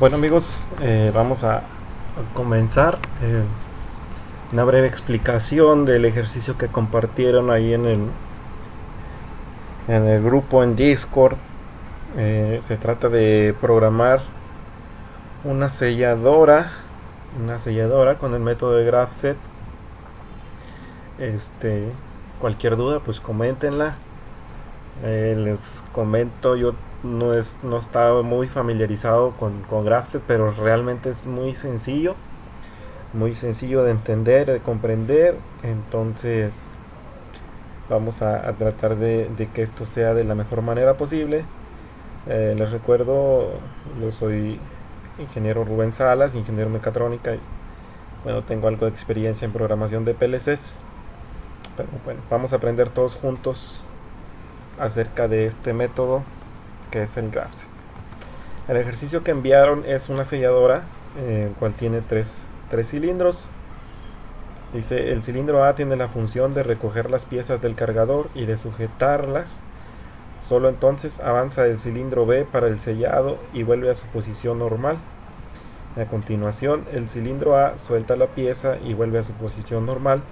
Bueno amigos, vamos a comenzar una breve explicación del ejercicio que compartieron ahí en el grupo en Discord. Se trata de programar una selladora, con el método de GraphSet. Este, Cualquier duda, pues coméntenla. Les comento, yo no estaba muy familiarizado con GraphSet, pero realmente es muy sencillo de entender, de comprender. Entonces vamos a tratar de que esto sea de la mejor manera posible. Les recuerdo, yo soy ingeniero Rubén Salas, ingeniero mecatrónica, y bueno, tengo algo de experiencia en programación de PLCs. Pero bueno, vamos a aprender todos juntos acerca de este método que es el GraphSet. El ejercicio que enviaron es una selladora, el cual tiene tres cilindros. Dice, el cilindro A tiene la función de recoger las piezas del cargador y de sujetarlas. Solo entonces avanza el cilindro B para el sellado y vuelve a su posición normal. A continuación, el cilindro A suelta la pieza y vuelve a su posición normal.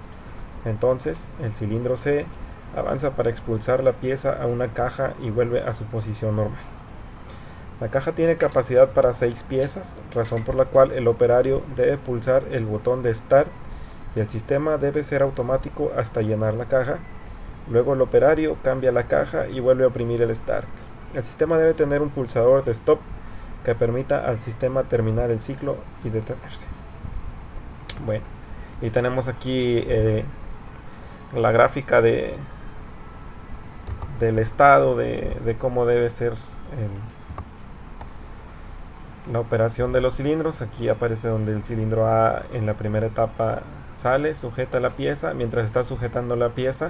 Entonces, el cilindro C avanza para expulsar la pieza a una caja y vuelve a su posición normal. La caja tiene capacidad para 6 piezas, razón por la cual el operario debe pulsar el botón de Start y el sistema debe ser automático hasta llenar la caja. Luego el operario cambia la caja y vuelve a oprimir el Start. El sistema debe tener un pulsador de Stop que permita al sistema terminar el ciclo y detenerse. Bueno, y tenemos aquí la gráfica del estado de cómo debe ser la operación de los cilindros. Aquí aparece donde el cilindro A en la primera etapa sale, sujeta la pieza. Mientras está sujetando la pieza,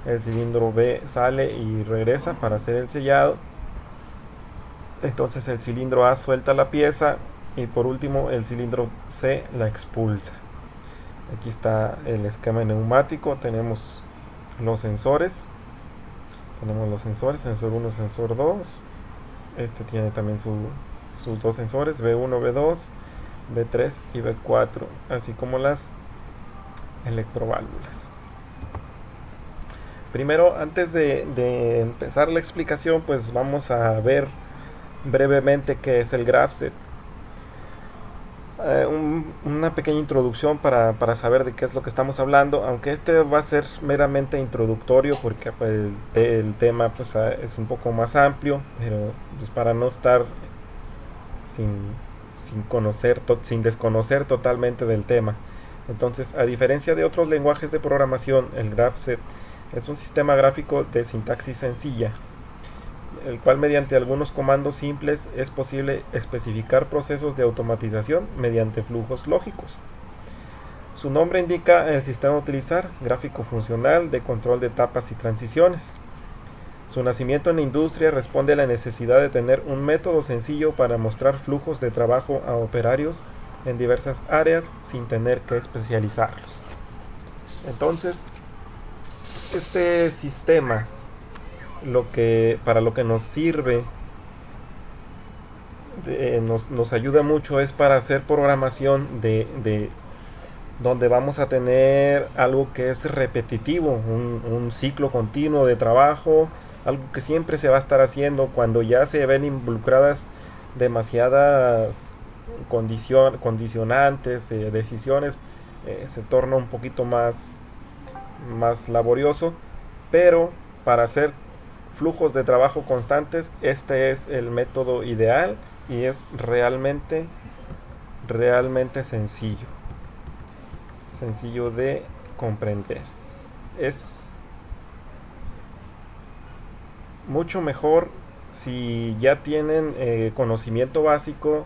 el cilindro B sale y regresa para hacer el sellado. Entonces el cilindro A suelta la pieza y por último el cilindro C la expulsa. Aquí está el esquema neumático. Tenemos los sensores. Sensor 1, sensor 2. Este tiene también sus dos sensores, B1, B2, B3 y B4, así como las electroválvulas. Primero, antes de empezar la explicación, pues vamos a ver brevemente qué es el GraphSet. Una pequeña introducción para saber de qué es lo que estamos hablando, aunque este va a ser meramente introductorio porque pues, el tema pues, es un poco más amplio, pero pues, para no estar sin desconocer totalmente del tema. Entonces, a diferencia de otros lenguajes de programación, el GraphSet es un sistema gráfico de sintaxis sencilla, el cual mediante algunos comandos simples es posible especificar procesos de automatización mediante flujos lógicos. Su nombre indica el sistema a utilizar, gráfico funcional de control de etapas y transiciones. Su nacimiento en la industria responde a la necesidad de tener un método sencillo para mostrar flujos de trabajo a operarios en diversas áreas sin tener que especializarlos. Entonces, este sistema para lo que nos sirve, nos ayuda mucho es para hacer programación de donde vamos a tener algo que es repetitivo, un ciclo continuo de trabajo, algo que siempre se va a estar haciendo. Cuando ya se ven involucradas demasiadas condicionantes, decisiones, se torna un poquito más laborioso, pero para hacer flujos de trabajo constantes, este es el método ideal y es realmente sencillo de comprender. Es mucho mejor si ya tienen conocimiento básico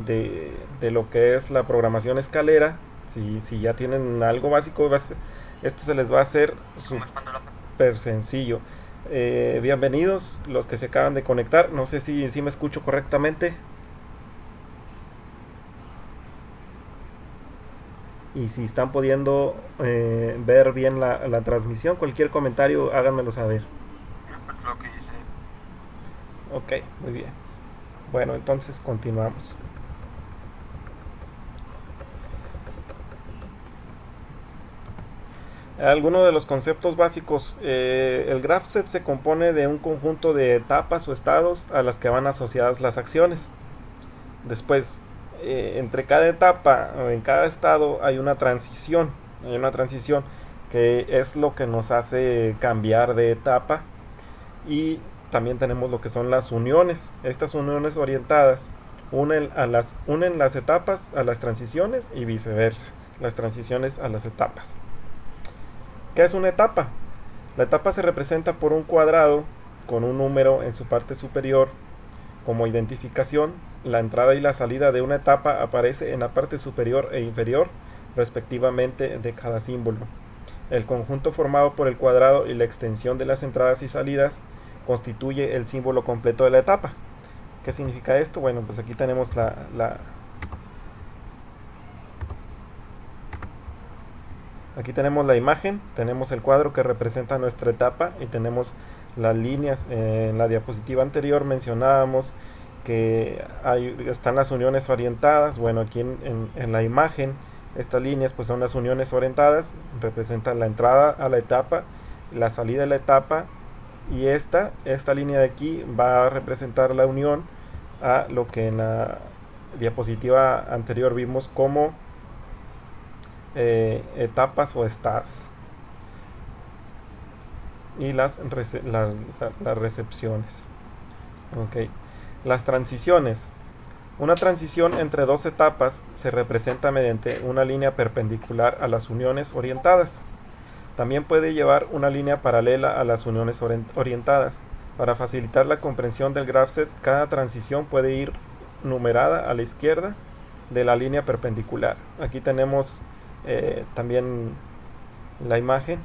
de lo que es la programación escalera. Si ya tienen algo básico, esto se les va a hacer súper sencillo. Bienvenidos los que se acaban de conectar. No sé si me escucho correctamente. Y si están pudiendo ver bien la transmisión, cualquier comentario háganmelo saber. Lo que dice. Ok, muy bien. Bueno, entonces continuamos. Algunos de los conceptos básicos. El graph set se compone de un conjunto de etapas o estados a las que van asociadas las acciones. Después, entre cada etapa o en cada estado hay una transición. Hay una transición que es lo que nos hace cambiar de etapa. Y también tenemos lo que son las uniones. Estas uniones orientadas unen las etapas a las transiciones y viceversa. Las transiciones a las etapas. ¿Qué es una etapa? La etapa se representa por un cuadrado con un número en su parte superior como identificación. La entrada y la salida de una etapa aparece en la parte superior e inferior respectivamente de cada símbolo. El conjunto formado por el cuadrado y la extensión de las entradas y salidas constituye el símbolo completo de la etapa. ¿Qué significa esto? Bueno, pues aquí tenemos aquí tenemos la imagen, tenemos el cuadro que representa nuestra etapa y tenemos las líneas. En la diapositiva anterior mencionábamos que están las uniones orientadas. Bueno, aquí en la imagen estas líneas pues son las uniones orientadas, representan la entrada a la etapa, la salida de la etapa, y esta línea de aquí va a representar la unión a lo que en la diapositiva anterior vimos como etapas o estados, y las recepciones. Okay. Las transiciones. Una transición entre dos etapas se representa mediante una línea perpendicular a las uniones orientadas. También puede llevar una línea paralela a las uniones orientadas. Para facilitar la comprensión del graph set, cada transición puede ir numerada a la izquierda de la línea perpendicular. Aquí tenemos también la imagen.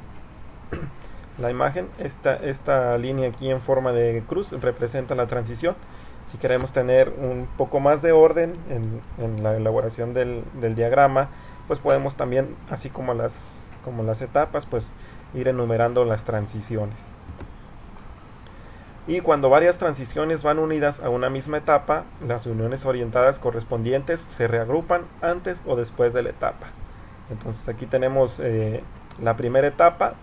Esta línea aquí en forma de cruz representa la transición. Si queremos tener un poco más de orden en la elaboración del diagrama, pues podemos también, así como las etapas, pues ir enumerando las transiciones. Y cuando varias transiciones van unidas a una misma etapa, las uniones orientadas correspondientes se reagrupan antes o después de la etapa. Entonces aquí tenemos la primera etapa.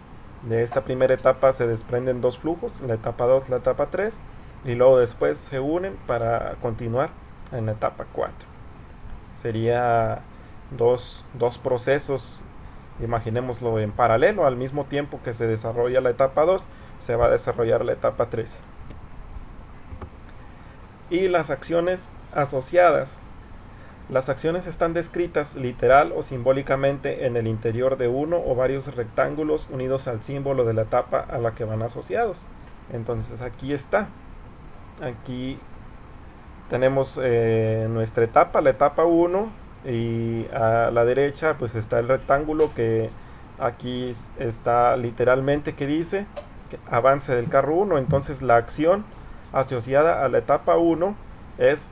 De esta primera etapa se desprenden dos flujos, la etapa 2, la etapa 3, y luego después se unen para continuar en la etapa 4. Sería dos procesos, imaginémoslo en paralelo. Al mismo tiempo que se desarrolla la etapa 2, se va a desarrollar la etapa 3. Y las acciones asociadas. Las acciones están descritas literal o simbólicamente en el interior de uno o varios rectángulos unidos al símbolo de la etapa a la que van asociados. Entonces aquí está. Aquí tenemos nuestra etapa, la etapa 1, y a la derecha pues está el rectángulo que aquí está literalmente, que dice que avance del carro 1. Entonces la acción asociada a la etapa 1 es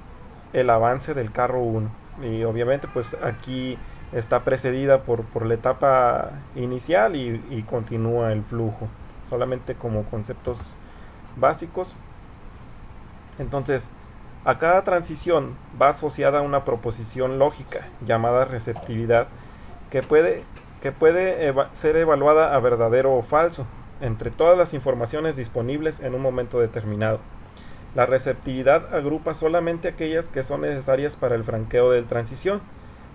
el avance del carro 1, y obviamente pues aquí está precedida por la etapa inicial y continúa el flujo, solamente como conceptos básicos. Entonces, a cada transición va asociada una proposición lógica llamada receptividad, que puede ser evaluada a verdadero o falso entre todas las informaciones disponibles en un momento determinado. La receptividad agrupa solamente aquellas que son necesarias para el franqueo de transición.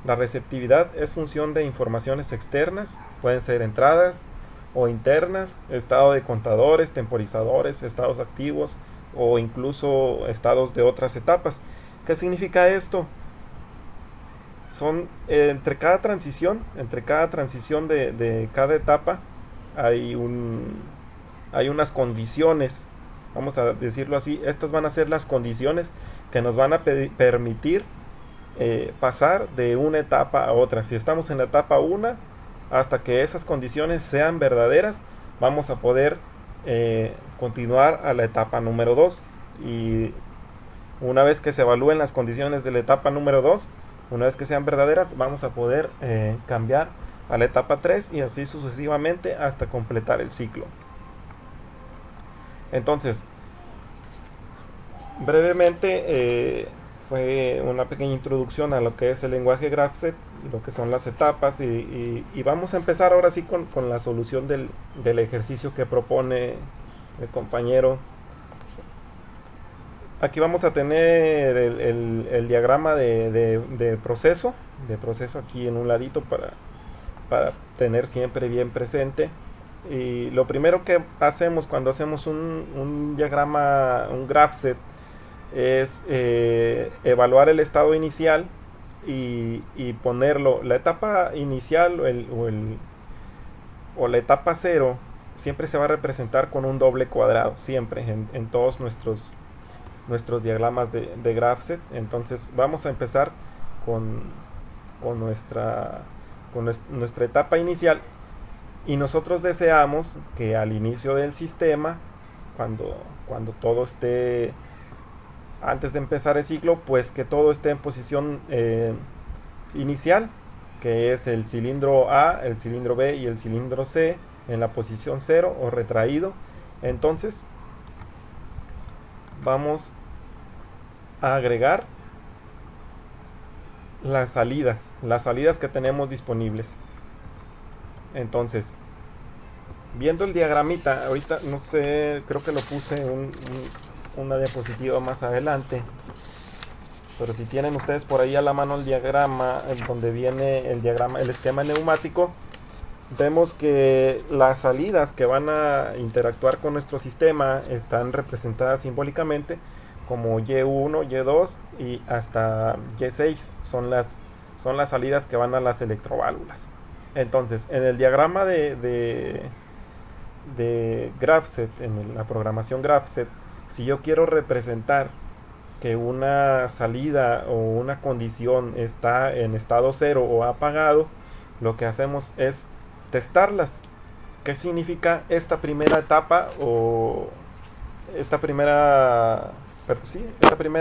La receptividad es función de informaciones externas, pueden ser entradas o internas, estado de contadores, temporizadores, estados activos o incluso estados de otras etapas. ¿Qué significa esto? Son entre cada transición de cada etapa hay unas condiciones, vamos a decirlo así. Estas van a ser las condiciones que nos van a permitir pasar de una etapa a otra. Si estamos en la etapa 1, hasta que esas condiciones sean verdaderas, vamos a poder continuar a la etapa número 2. Y una vez que se evalúen las condiciones de la etapa número 2, una vez que sean verdaderas, vamos a poder cambiar a la etapa 3 y así sucesivamente hasta completar el ciclo. Entonces, brevemente fue una pequeña introducción a lo que es el lenguaje GraphSet, lo que son las etapas, y vamos a empezar ahora sí con la solución del ejercicio que propone el compañero. Aquí vamos a tener el diagrama de proceso aquí en un ladito para tener siempre bien presente. Y lo primero que hacemos cuando hacemos un diagrama, un GraphSet, es evaluar el estado inicial y ponerlo. La etapa inicial o la etapa cero siempre se va a representar con un doble cuadrado, siempre en todos nuestros diagramas de GraphSet. Entonces vamos a empezar con, con nuestra etapa inicial, y nosotros deseamos que al inicio del sistema, cuando todo esté, antes de empezar el ciclo, pues que todo esté en posición inicial, que es el cilindro A, el cilindro B y el cilindro C en la posición 0 o retraído. Entonces vamos a agregar las salidas que tenemos disponibles. Entonces, viendo el diagramita, ahorita no sé, creo que lo puse una diapositiva más adelante, pero si tienen ustedes por ahí a la mano el diagrama, donde viene el diagrama, el esquema neumático, vemos que las salidas que van a interactuar con nuestro sistema están representadas simbólicamente como Y1, Y2 y hasta Y6. Son las salidas que van a las electroválvulas. Entonces, en el diagrama de GraphSet, en la programación GraphSet, si yo quiero representar que una salida o una condición está en estado cero o apagado, lo que hacemos es testarlas. ¿Qué significa esta primera etapa o esta primera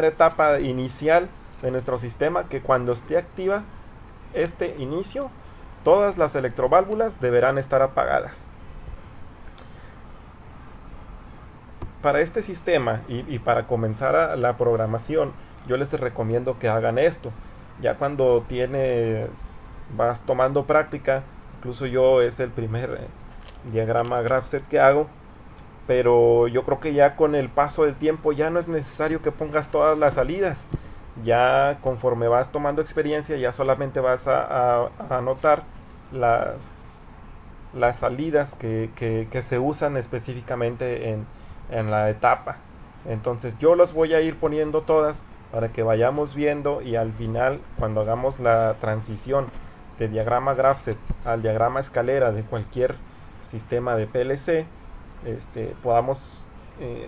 etapa inicial de nuestro sistema? Que cuando esté activa este inicio, todas las electroválvulas deberán estar apagadas. Para este sistema y para comenzar la programación, yo les recomiendo que hagan esto. Ya cuando vas tomando práctica, incluso yo es el primer diagrama GraphSet que hago, pero yo creo que ya con el paso del tiempo ya no es necesario que pongas todas las salidas. Ya conforme vas tomando experiencia, ya solamente vas a anotar las salidas que se usan específicamente en la etapa. Entonces yo las voy a ir poniendo todas para que vayamos viendo, y al final, cuando hagamos la transición de diagrama GraphSet al diagrama escalera de cualquier sistema de PLC, podamos,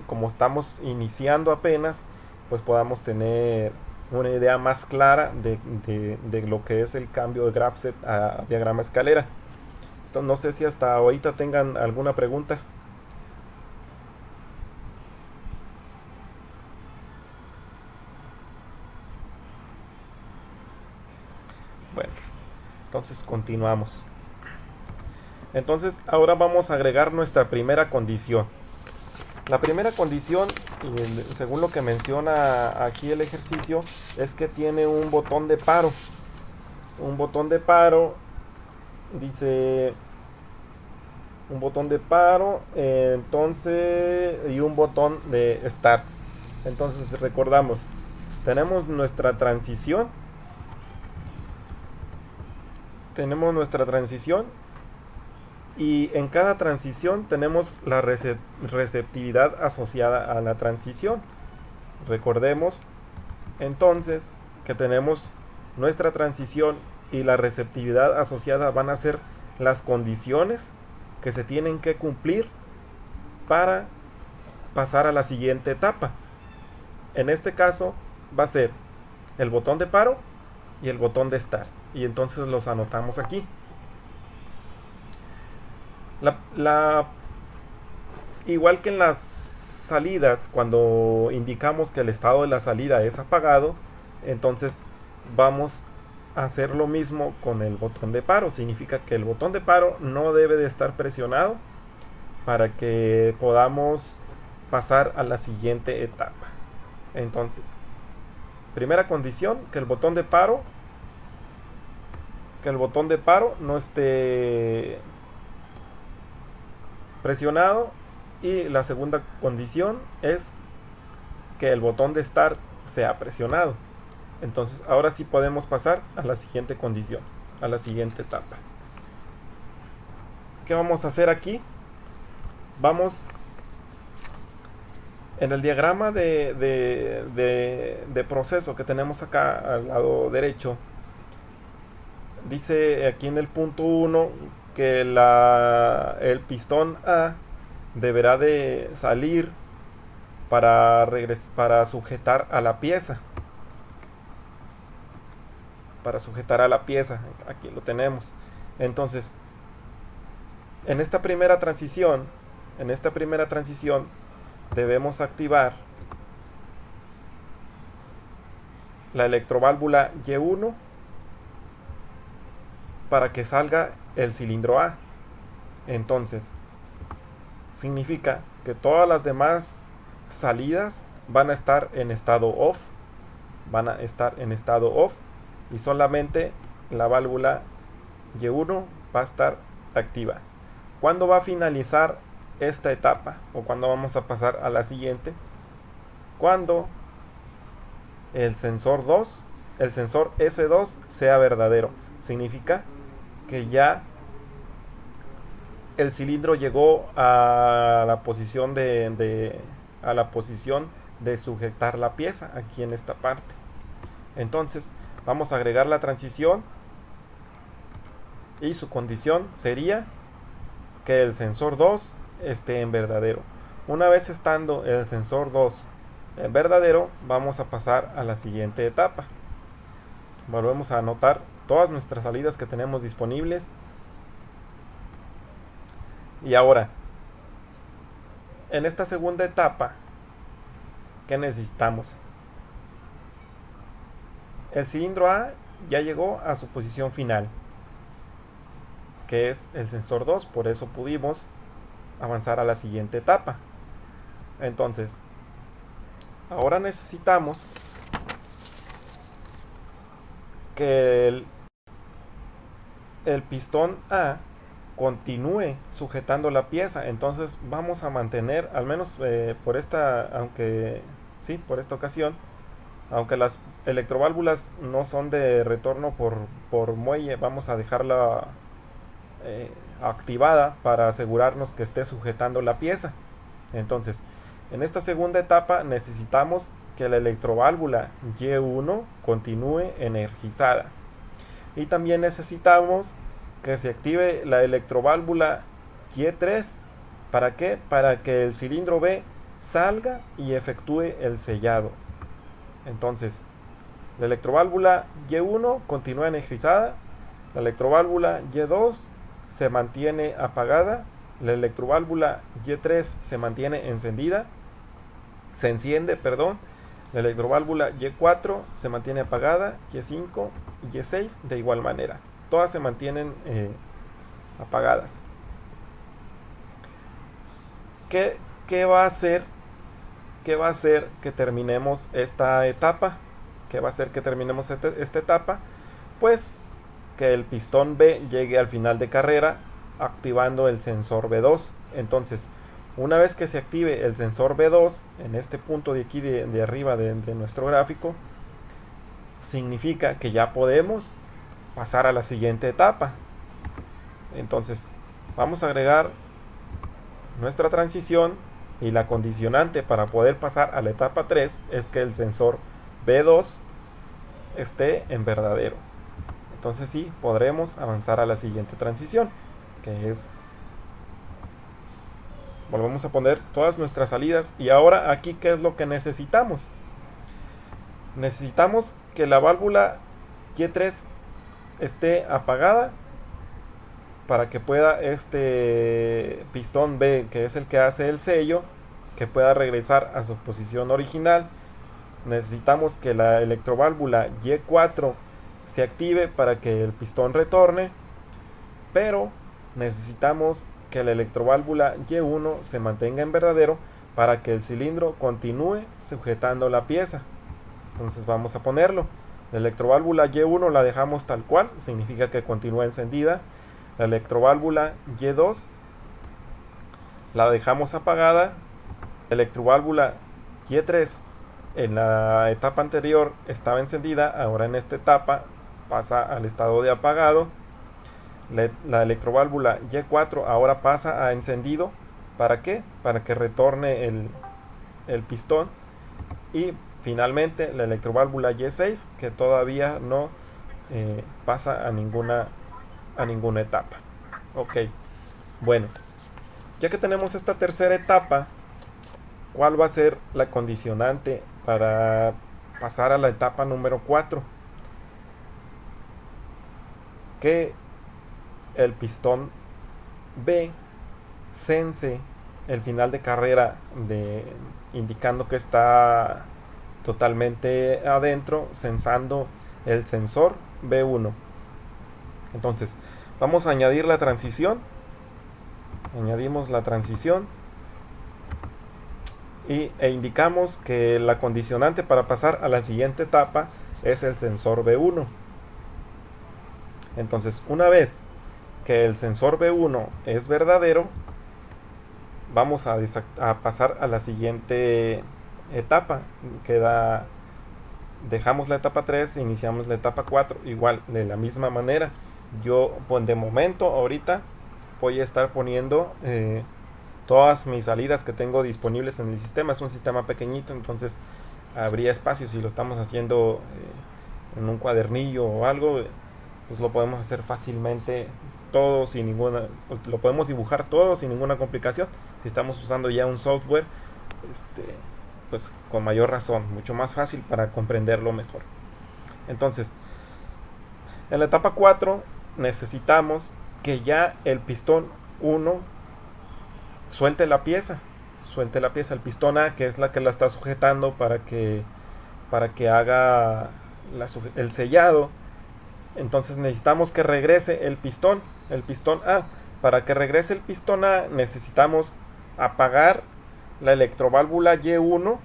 como estamos iniciando apenas, pues podamos tener una idea más clara de lo que es el cambio de GraphSet a diagrama escalera. Entonces, no sé si hasta ahorita tengan alguna pregunta. Bueno, entonces continuamos. Entonces ahora vamos a agregar nuestra primera condición. La primera condición, según lo que menciona aquí el ejercicio, es que tiene un botón de paro. Un botón de paro, dice, un botón de paro, entonces, y un botón de start. Entonces recordamos, tenemos nuestra transición. Y en cada transición tenemos la receptividad asociada a la transición. Recordemos entonces que tenemos nuestra transición, y la receptividad asociada van a ser las condiciones que se tienen que cumplir para pasar a la siguiente etapa. En este caso va a ser el botón de paro y el botón de start, y entonces los anotamos aquí. Igual que en las salidas, cuando indicamos que el estado de la salida es apagado, entonces vamos a hacer lo mismo con el botón de paro. Significa que el botón de paro no debe de estar presionado para que podamos pasar a la siguiente etapa. Entonces, Primera condición, que el botón de paro no esté presionado, y la segunda condición es que el botón de start sea presionado. Entonces ahora sí podemos pasar a la siguiente condición, a la siguiente etapa. ¿Qué vamos a hacer aquí? Vamos en el diagrama de proceso que tenemos acá al lado derecho. Dice aquí en el punto 1 que el pistón A deberá de salir para sujetar a la pieza. Aquí lo tenemos. Entonces, en esta primera transición debemos activar la electroválvula Y1 para que salga el cilindro A. Entonces, significa que todas las demás salidas van a estar en estado off. Y solamente la válvula Y1 va a estar activa. ¿Cuándo va a finalizar esta etapa? ¿O cuándo vamos a pasar a la siguiente? Cuando el sensor S2 sea verdadero. Significa que ya el cilindro llegó a la posición de sujetar la pieza aquí en esta parte. Entonces vamos a agregar la transición, y su condición sería que el sensor 2 esté en verdadero. Una vez estando el sensor 2 en verdadero, vamos a pasar a la siguiente etapa. Volvemos a anotar todas nuestras salidas que tenemos disponibles. Y ahora, en esta segunda etapa, ¿qué necesitamos? El cilindro A ya llegó a su posición final, que es el sensor 2, por eso pudimos avanzar a la siguiente etapa. Entonces, ahora necesitamos que el pistón A continúe sujetando la pieza. Entonces vamos a mantener, al menos por esta ocasión, aunque las electroválvulas no son de retorno por muelle, vamos a dejarla activada para asegurarnos que esté sujetando la pieza. Entonces, en esta segunda etapa necesitamos que la electroválvula Y1 continúe energizada, y también necesitamos que se active la electroválvula Y3. ¿Para qué? Para que el cilindro B salga y efectúe el sellado. Entonces, la electroválvula Y1 continúa energizada, la electroválvula Y2 se mantiene apagada, la electroválvula Y3 se enciende, la electroválvula Y4 se mantiene apagada, Y5 y Y6 de igual manera. Todas se mantienen apagadas. ¿Qué va a hacer que terminemos esta etapa? Esta etapa? Pues que el pistón B llegue al final de carrera activando el sensor B2. Entonces, una vez que se active el sensor B2 en este punto de aquí de arriba de nuestro gráfico, significa que ya podemos pasar a la siguiente etapa. Entonces, vamos a agregar nuestra transición, y la condicionante para poder pasar a la etapa 3 es que el sensor B2 esté en verdadero. Entonces sí, podremos avanzar a la siguiente transición, que es, volvemos a poner todas nuestras salidas. Y ahora aquí, ¿qué es lo que necesitamos? Necesitamos que la válvula Y3 esté apagada para que pueda este pistón B, que es el que hace el sello, que pueda regresar a su posición original. Necesitamos que la electroválvula Y4 se active para que el pistón retorne, pero necesitamos que la electroválvula Y1 se mantenga en verdadero para que el cilindro continúe sujetando la pieza. Entonces vamos a ponerlo. La electroválvula Y1 la dejamos tal cual, significa que continúa encendida. La electroválvula Y2 la dejamos apagada. La electroválvula Y3 en la etapa anterior estaba encendida, ahora en esta etapa pasa al estado de apagado. La electroválvula Y4 ahora pasa a encendido. ¿Para qué? Para que retorne el pistón. Y finalmente la electroválvula Y6 que todavía no pasa a ninguna etapa. Ok, bueno, ya que tenemos esta tercera etapa, ¿cuál va a ser la condicionante para pasar a la etapa número 4? Que el pistón B sense el final de carrera indicando que está totalmente adentro, sensando el sensor B1. Entonces vamos a añadir la transición. Añadimos la transición e indicamos que la condicionante para pasar a la siguiente etapa es el sensor B1. Entonces, una vez que el sensor B1 es verdadero, vamos a pasar a la siguiente etapa. Dejamos la etapa 3 e iniciamos la etapa 4, igual, de la misma manera. Yo, pues, de momento, ahorita voy a estar poniendo todas mis salidas que tengo disponibles en el sistema. Es un sistema pequeñito, entonces habría espacio. Si lo estamos haciendo en un cuadernillo o algo, pues lo podemos hacer fácilmente todo sin ninguna, pues lo podemos dibujar todo sin ninguna complicación. Si estamos usando ya un software, pues con mayor razón, mucho más fácil para comprenderlo mejor. Entonces, en la etapa 4 necesitamos que ya el pistón 1 suelte la pieza, el pistón A, que es la que la está sujetando para que haga el sellado. Entonces necesitamos que regrese el pistón A. Para que regrese el pistón A necesitamos apagar la electroválvula Y1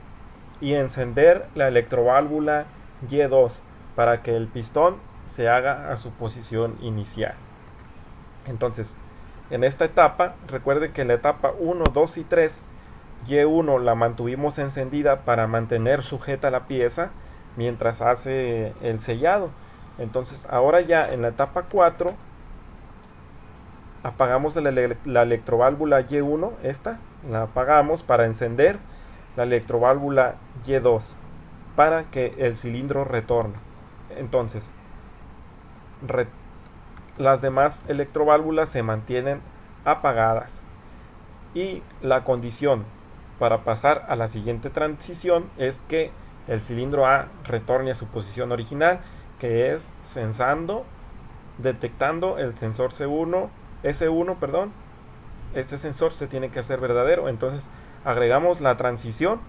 y encender la electroválvula Y2 para que el pistón se haga a su posición inicial. Entonces, en esta etapa, recuerde que la etapa 1, 2 y 3, Y1 la mantuvimos encendida para mantener sujeta la pieza mientras hace el sellado. Entonces, ahora ya en la etapa 4, apagamos la electroválvula Y1, la apagamos para encender la electroválvula Y2 para que el cilindro retorne. Entonces, las demás electroválvulas se mantienen apagadas. Y la condición para pasar a la siguiente transición es que el cilindro A retorne a su posición original, que es detectando el sensor S1, ese sensor se tiene que hacer verdadero. Entonces agregamos la transición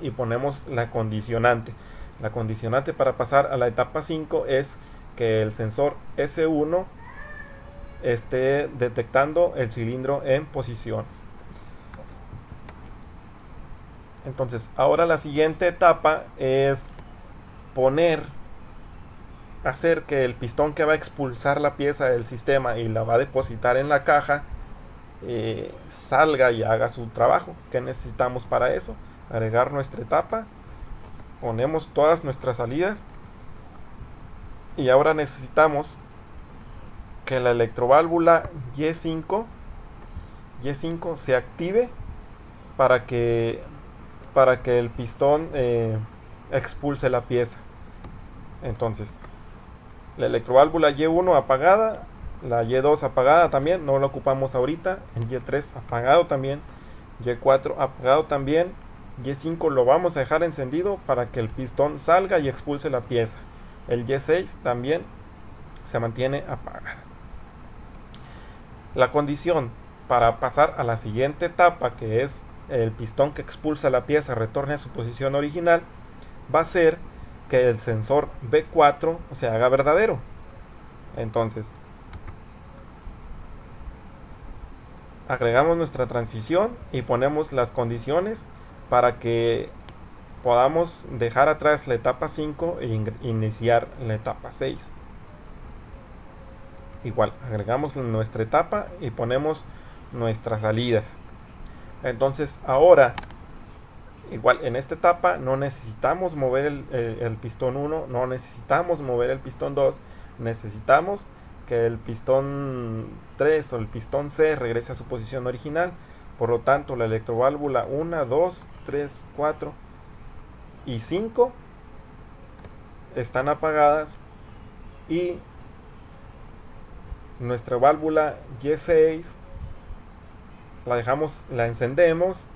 y ponemos la condicionante. La condicionante para pasar a la etapa 5 es que el sensor S1 esté detectando el cilindro en posición. Entonces, ahora la siguiente etapa es hacer que el pistón que va a expulsar la pieza del sistema y la va a depositar en la caja salga y haga su trabajo. ¿Qué necesitamos para eso? Agregar nuestra etapa, ponemos todas nuestras salidas y ahora necesitamos que la electroválvula Y5 se active para que el pistón expulse la pieza. Entonces, la electroválvula Y1 apagada, la Y2 apagada también, no la ocupamos ahorita, el Y3 apagado también, Y4 apagado también, Y5 lo vamos a dejar encendido para que el pistón salga y expulse la pieza. El Y6 también se mantiene apagada. La condición para pasar a la siguiente etapa, que es el pistón que expulsa la pieza retorne a su posición original, va a ser que el sensor B4 se haga verdadero. Entonces, agregamos nuestra transición y ponemos las condiciones para que podamos dejar atrás la etapa 5 e iniciar la etapa 6. Igual, agregamos nuestra etapa y ponemos nuestras salidas. Entonces ahora, igual en esta etapa no necesitamos mover el pistón 1, no necesitamos mover el pistón 2, necesitamos que el pistón 3 o el pistón C regrese a su posición original. Por lo tanto, la electroválvula 1, 2, 3, 4 y 5 están apagadas y nuestra válvula Y6 la encendemos,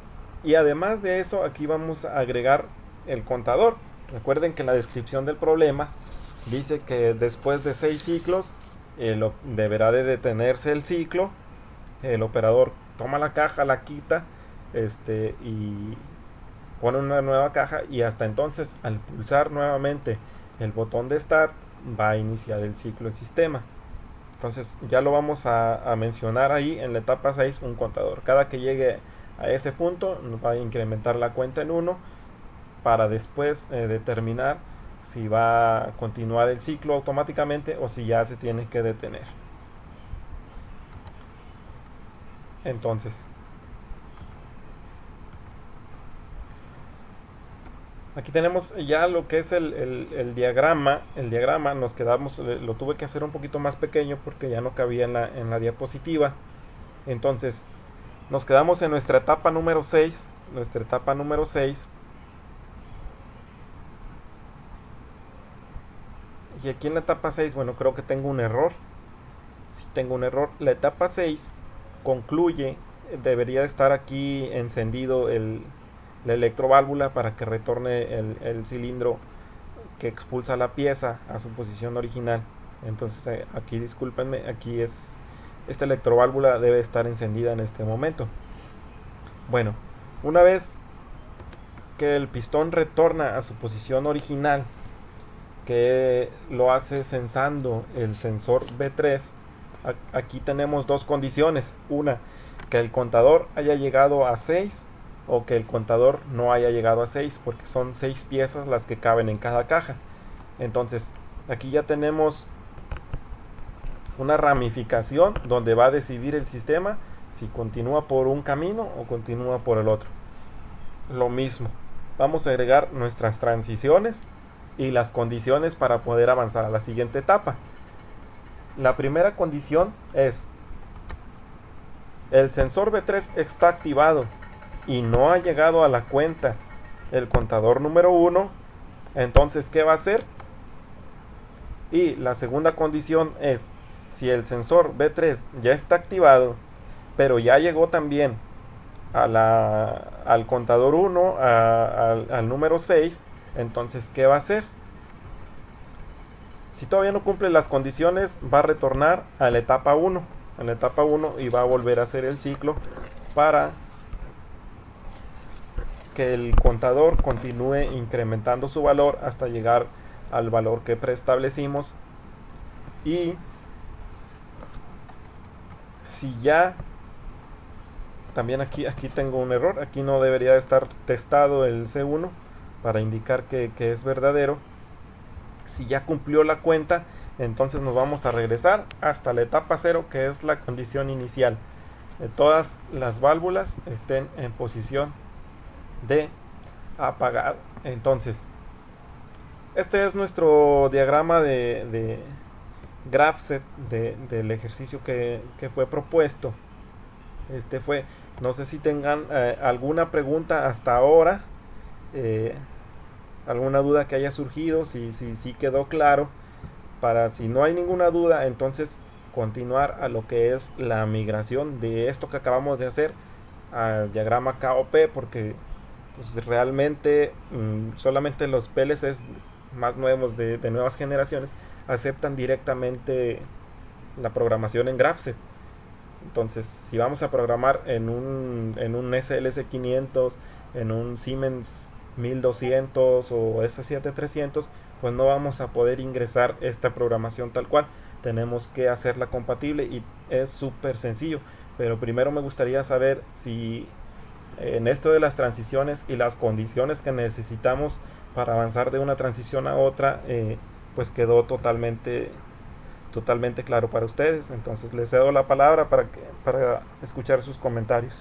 y además de eso aquí vamos a agregar el contador. Recuerden que en la descripción del problema dice que después de 6 ciclos deberá de detenerse el ciclo. El operador toma la caja, la quita y pone una nueva caja, y hasta entonces al pulsar nuevamente el botón de start va a iniciar el ciclo del sistema. Entonces ya lo vamos a mencionar ahí en la etapa 6, un contador. Cada que llegue a ese punto nos va a incrementar la cuenta en 1 para después determinar si va a continuar el ciclo automáticamente o si ya se tiene que detener. Entonces, aquí tenemos ya lo que es el diagrama. El diagrama nos quedamos, lo tuve que hacer un poquito más pequeño porque ya no cabía en la diapositiva. Entonces, nos quedamos en nuestra etapa número 6. Nuestra etapa número 6. Y aquí en la etapa 6, bueno, creo que tengo un error. Sí, tengo un error. La etapa 6 concluye, debería estar aquí encendido la electroválvula para que retorne el cilindro que expulsa la pieza a su posición original. Entonces aquí discúlpenme, aquí esta electroválvula debe estar encendida en este momento. Bueno, una vez que el pistón retorna a su posición original, que lo hace sensando el sensor B3, aquí tenemos dos condiciones. Una, que el contador haya llegado a 6 o que el contador no haya llegado a 6, porque son 6 piezas las que caben en cada caja. Entonces aquí ya tenemos una ramificación donde va a decidir el sistema si continúa por un camino o continúa por el otro. Lo mismo, vamos a agregar nuestras transiciones y las condiciones para poder avanzar a la siguiente etapa. La primera condición es: el sensor B3 está activado y no ha llegado a la cuenta el contador número 1. Entonces, ¿qué va a hacer? Y la segunda condición es: si el sensor B3 ya está activado, pero ya llegó también al contador 1, al número 6, entonces, ¿qué va a hacer? Si todavía no cumple las condiciones, va a retornar a la etapa 1. A la etapa 1 y va a volver a hacer el ciclo para que el contador continúe incrementando su valor hasta llegar al valor que preestablecimos. Y si ya, también aquí tengo un error, aquí no debería estar testado el C1 para indicar que es verdadero. Si ya cumplió la cuenta, entonces nos vamos a regresar hasta la etapa 0, que es la condición inicial. Todas las válvulas estén en posición de apagado. Entonces, este es nuestro diagrama de GraphSet del ejercicio que fue propuesto. No sé si tengan alguna pregunta hasta ahora, alguna duda que haya surgido, si quedó claro. Para, si no hay ninguna duda, entonces continuar a lo que es la migración de esto que acabamos de hacer al diagrama KOP, porque pues, realmente solamente los PLCs más nuevos de nuevas generaciones aceptan directamente la programación en GraphSet. Entonces, si vamos a programar en un SLC 500, en un Siemens 1200 o S7300, pues no vamos a poder ingresar esta programación tal cual. Tenemos que hacerla compatible y es súper sencillo. Pero primero me gustaría saber si en esto de las transiciones y las condiciones que necesitamos para avanzar de una transición a otra, pues quedó totalmente claro para ustedes. Entonces les cedo la palabra para escuchar sus comentarios.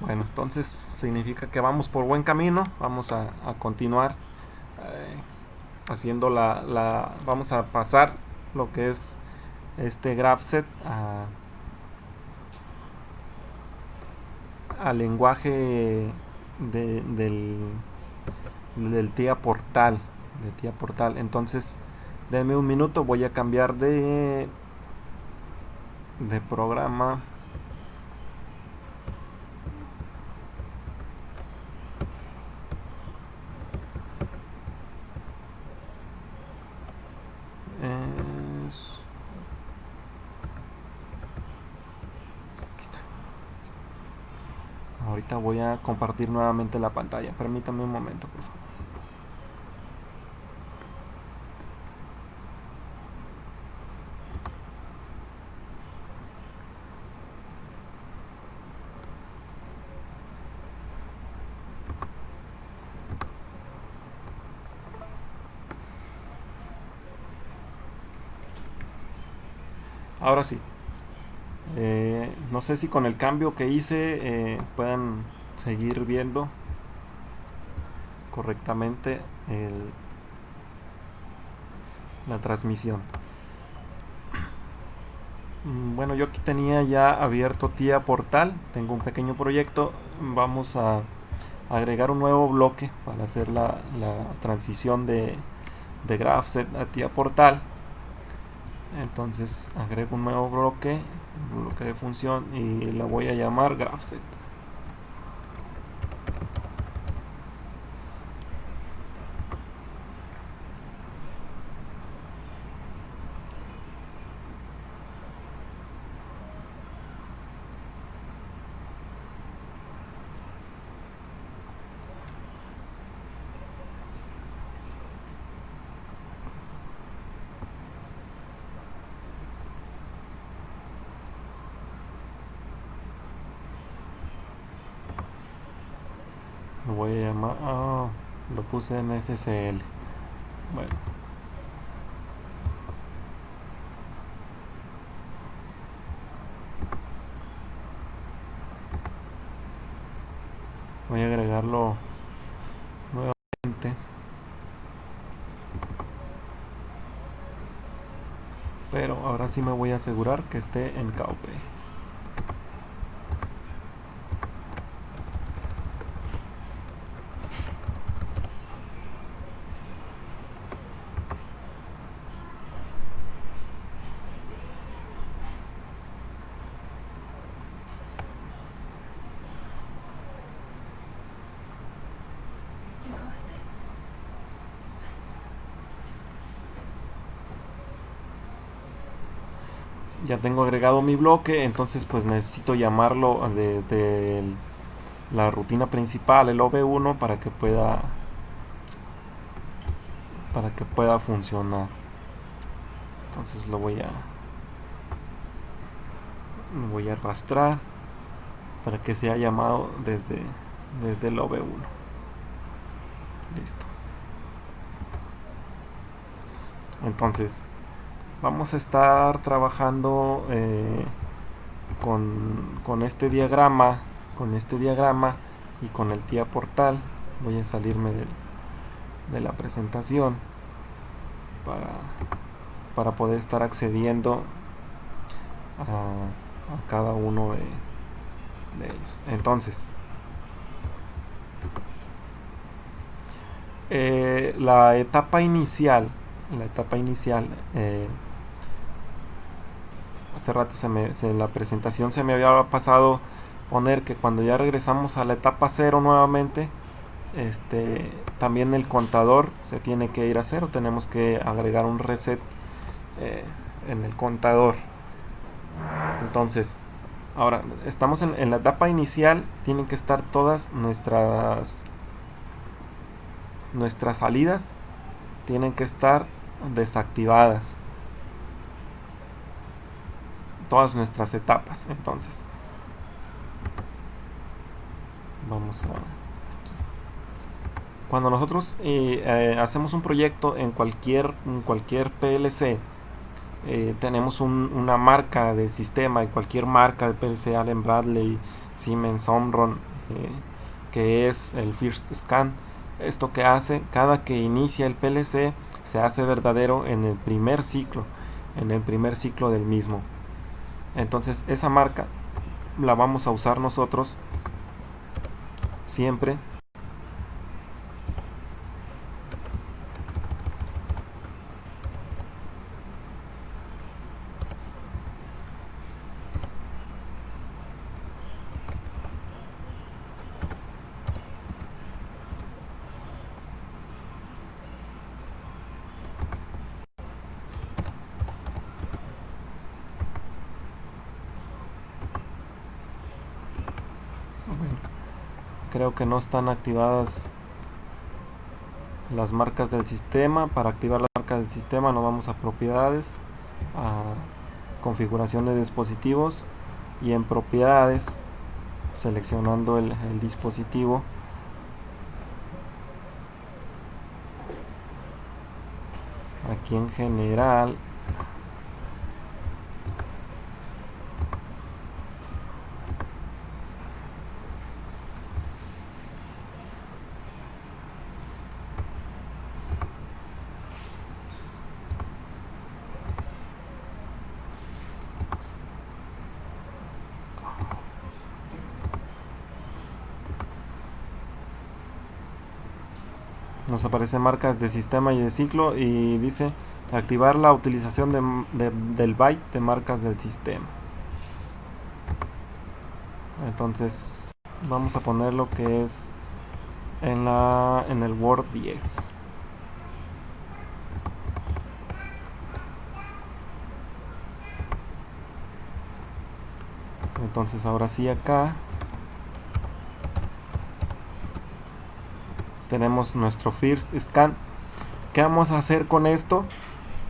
Bueno, entonces significa que vamos por buen camino. Vamos a continuar haciendo vamos a pasar lo que es este graph set al lenguaje de, del TIA Portal. De TIA Portal. Entonces, denme un minuto, voy a cambiar de programa. Ahorita voy a compartir nuevamente la pantalla. Permítame un momento, por favor. Ahora sí. No sé si con el cambio que hice puedan seguir viendo correctamente la transmisión. Bueno, yo aquí tenía ya abierto TIA Portal. Tengo un pequeño proyecto. Vamos a agregar un nuevo bloque para hacer la transición de GraphSet a TIA Portal. Entonces agrego un nuevo bloque de función, y la voy a llamar GraphSet. Lo voy a llamar, lo puse en SSL. Bueno, voy a agregarlo nuevamente, pero ahora sí me voy a asegurar que esté en KOP. Ya tengo agregado mi bloque, entonces pues necesito llamarlo desde la rutina principal, el OV1, para que pueda funcionar. Entonces lo voy a arrastrar para que sea llamado desde el OV1. Listo. Entonces vamos a estar trabajando con este diagrama, y con el TIA Portal. Voy a salirme de la presentación para poder estar accediendo a cada uno de ellos. Entonces, la etapa inicial hace rato en la presentación se me había pasado poner que cuando ya regresamos a la etapa cero nuevamente, también el contador se tiene que ir a cero. Tenemos que agregar un reset en el contador. Entonces, ahora estamos en la etapa inicial. Tienen que estar todas nuestras salidas, tienen que estar desactivadas, todas nuestras etapas. Entonces vamos a, cuando nosotros hacemos un proyecto en cualquier PLC, tenemos una marca de sistema, y cualquier marca de PLC, Allen Bradley, Siemens, Omron, que es el First Scan. Esto que hace, cada que inicia el PLC, se hace verdadero en el primer ciclo del mismo. Entonces esa marca la vamos a usar nosotros siempre. Bueno, creo que no están activadas las marcas del sistema. Para activar las marcas del sistema nos vamos a propiedades, a configuración de dispositivos, y en propiedades, seleccionando el dispositivo, aquí en general, nos aparecen marcas de sistema y de ciclo, y dice activar la utilización del byte de marcas del sistema. Entonces vamos a poner lo que es en el Word 10. Entonces ahora sí, acá tenemos nuestro First Scan. ¿Qué vamos a hacer con esto?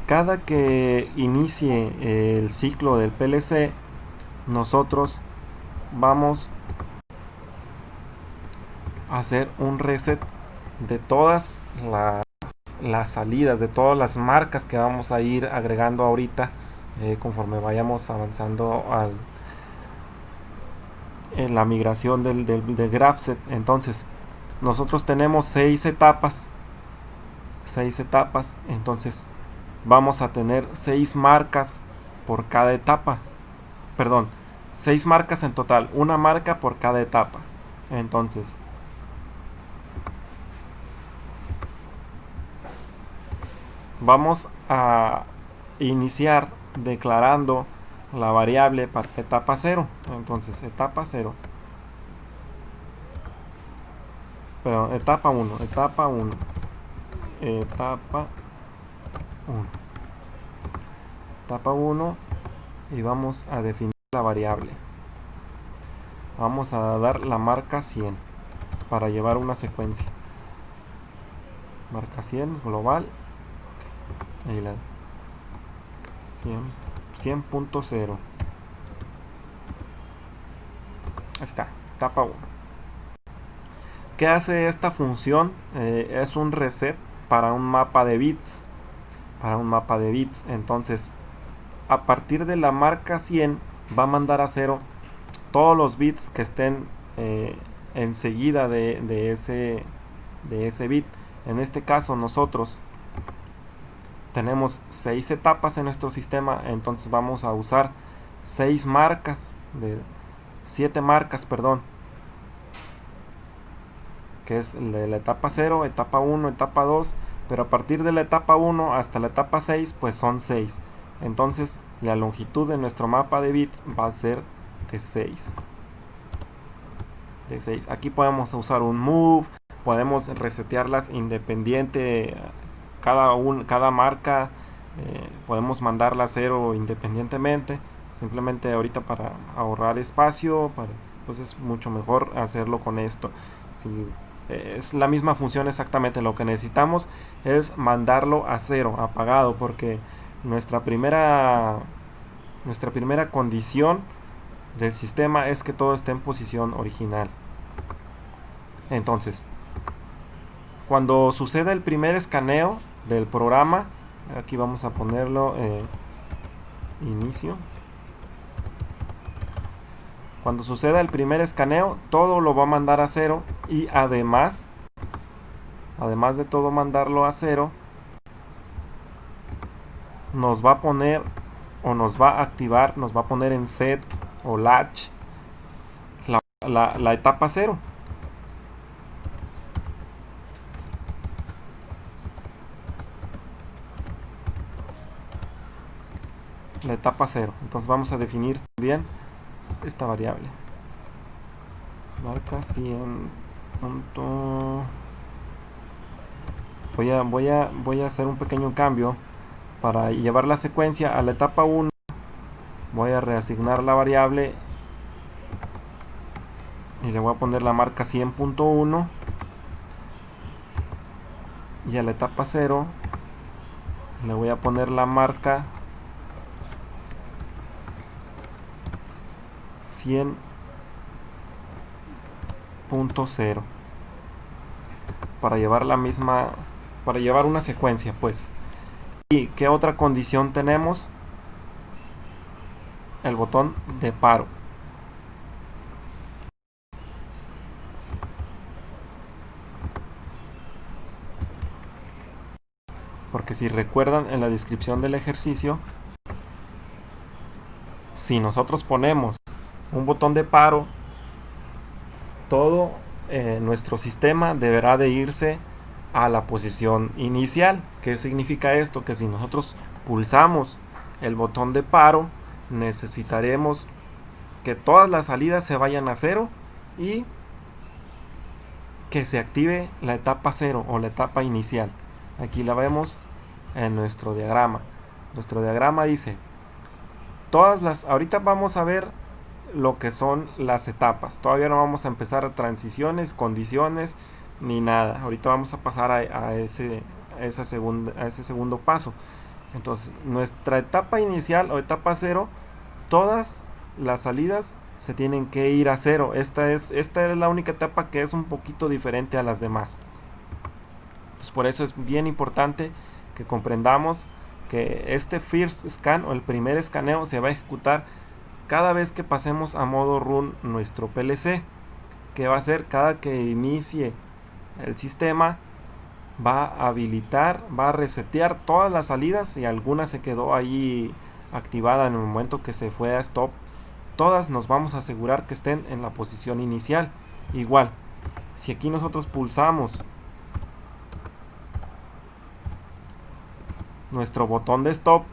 Cada que inicie el ciclo del PLC, nosotros vamos a hacer un reset de todas las salidas, de todas las marcas que vamos a ir agregando ahorita, conforme vayamos avanzando en la migración del GraphSet. Entonces nosotros tenemos 6 etapas, entonces vamos a tener 6 marcas por cada etapa. Perdón, 6 marcas en total, una marca por cada etapa. Entonces vamos a iniciar declarando la variable para etapa 0. Entonces etapa 0, perdón, etapa 1, etapa 1, etapa 1, etapa 1, y vamos a definir la variable. Vamos a dar la marca 100 para llevar una secuencia. Marca 100 global, ahí la 100.0. Ahí está, etapa 1. ¿Qué hace esta función? Es un reset para un mapa de bits. Entonces, a partir de la marca 100, va a mandar a 0 todos los bits que estén enseguida de ese bit. En este caso, nosotros tenemos 6 etapas en nuestro sistema, entonces vamos a usar 7 marcas, perdón, que es de la etapa 0, etapa 1, etapa 2, pero a partir de la etapa 1 hasta la etapa 6, pues son 6. Entonces la longitud de nuestro mapa de bits va a ser de 6. Aquí podemos usar un move, podemos resetearlas independiente, cada marca, podemos mandarla a cero independientemente, simplemente ahorita para ahorrar espacio, pues es mucho mejor hacerlo con esto. Si, es la misma función exactamente, lo que necesitamos es mandarlo a cero, apagado, porque nuestra primera, nuestra primera condición del sistema es que todo esté en posición original. Entonces, cuando suceda el primer escaneo del programa, aquí vamos a ponerlo inicio. Cuando suceda el primer escaneo, todo lo va a mandar a cero y además de todo mandarlo a cero, nos va a poner o nos va a activar, nos va a poner en set o latch la etapa cero. La etapa cero. Entonces vamos a definir bien esta variable. Marca 100. Voy a hacer un pequeño cambio para llevar la secuencia a la etapa 1. Voy a reasignar la variable y le voy a poner la marca 100.1, y a la etapa 0 le voy a poner la marca 100.0 para llevar una secuencia, pues. ¿Y qué otra condición tenemos? El botón de paro. Porque si recuerdan en la descripción del ejercicio, si nosotros ponemos un botón de paro, todo nuestro sistema deberá de irse a la posición inicial. ¿Qué significa esto? Que si nosotros pulsamos el botón de paro, necesitaremos que todas las salidas se vayan a cero y que se active la etapa cero o la etapa inicial. Aquí la vemos en nuestro diagrama. Nuestro diagrama dice ahorita vamos a ver lo que son las etapas. Todavía no vamos a empezar a transiciones, condiciones ni nada. Ahorita vamos a pasar a ese segundo paso. Entonces, nuestra etapa inicial o etapa cero, todas las salidas se tienen que ir a cero. Esta es la única etapa que es un poquito diferente a las demás. Entonces, por eso es bien importante que comprendamos que este first scan o el primer escaneo se va a ejecutar cada vez que pasemos a modo run nuestro PLC. Que va a hacer cada que inicie el sistema, va a habilitar, va a resetear todas las salidas. Si alguna se quedó ahí activada en el momento que se fue a stop, todas nos vamos a asegurar que estén en la posición inicial. Igual, si aquí nosotros pulsamos nuestro botón de stop,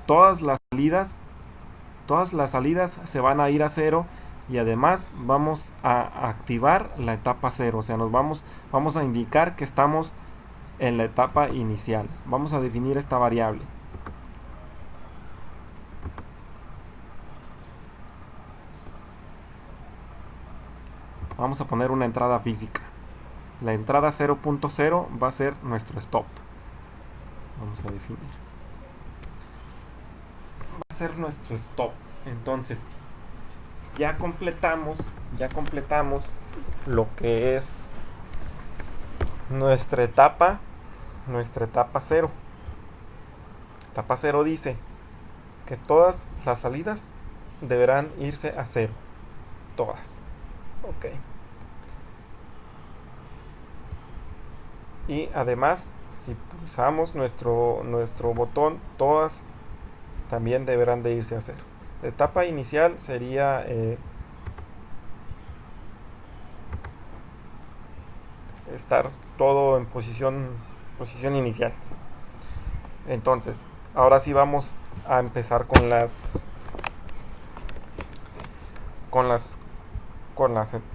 todas las salidas se van a ir a cero y además vamos a activar la etapa cero. O sea, vamos a indicar que estamos en la etapa inicial. Vamos a definir esta variable. Vamos a poner una entrada física. La entrada 0.0 va a ser nuestro stop. Vamos a definir. Va a ser nuestro stop. Entonces, ya completamos lo que es nuestra etapa 0. Etapa 0 dice que todas las salidas deberán irse a cero. Todas. Ok. Y además, si pulsamos nuestro botón, todas también deberán de irse a cero. La etapa inicial sería estar todo en posición inicial. Entonces, Ahora sí vamos a empezar con las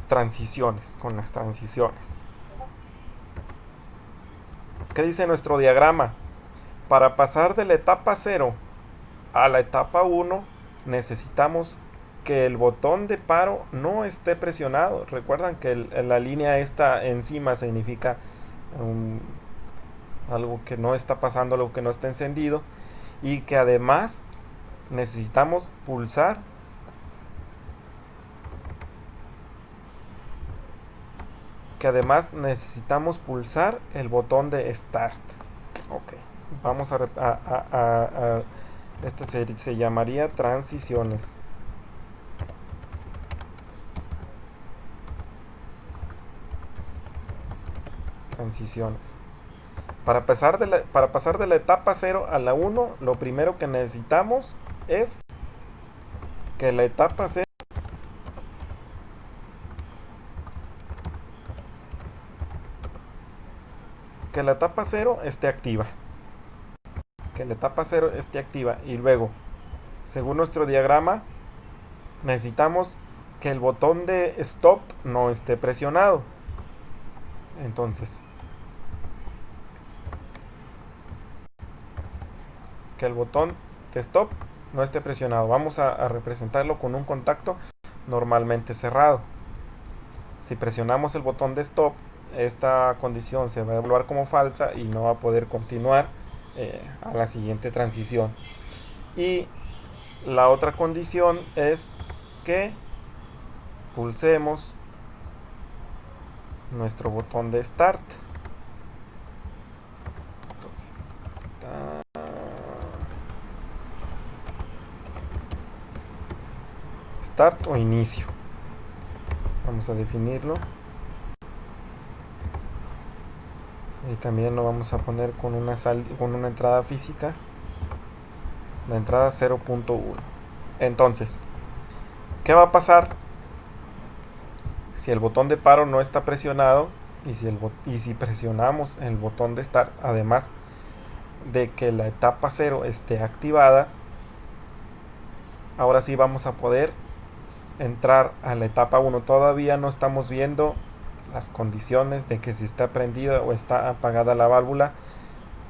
transiciones, ¿Qué dice nuestro diagrama? Para pasar de la etapa 0 a la etapa 1 necesitamos que el botón de paro no esté presionado. Recuerdan que la línea esta encima significa um, algo que no está pasando, algo que no está encendido, y que además necesitamos pulsar el botón de Start. Ok, vamos esto se llamaría transiciones. Transiciones. Para pasar de la etapa 0 a la 1, lo primero que necesitamos es que la etapa 0 esté activa. Que la etapa 0 esté activa. Y luego, según nuestro diagrama, necesitamos que el botón de Stop no esté presionado. Entonces, que el botón de Stop no esté presionado. Vamos a representarlo con un contacto normalmente cerrado. Si presionamos el botón de Stop, esta condición se va a evaluar como falsa y no va a poder continuar a la siguiente transición. Y la otra condición es que pulsemos nuestro botón de Start. Entonces, Start o inicio. Vamos a definirlo. Y también lo vamos a poner con una entrada física. La entrada 0.1. Entonces, ¿qué va a pasar si el botón de paro no está presionado y si presionamos el botón de Start, además de que la etapa 0 esté activada? Ahora sí vamos a poder entrar a la etapa 1. Todavía no estamos viendo las condiciones de que si está prendida o está apagada la válvula.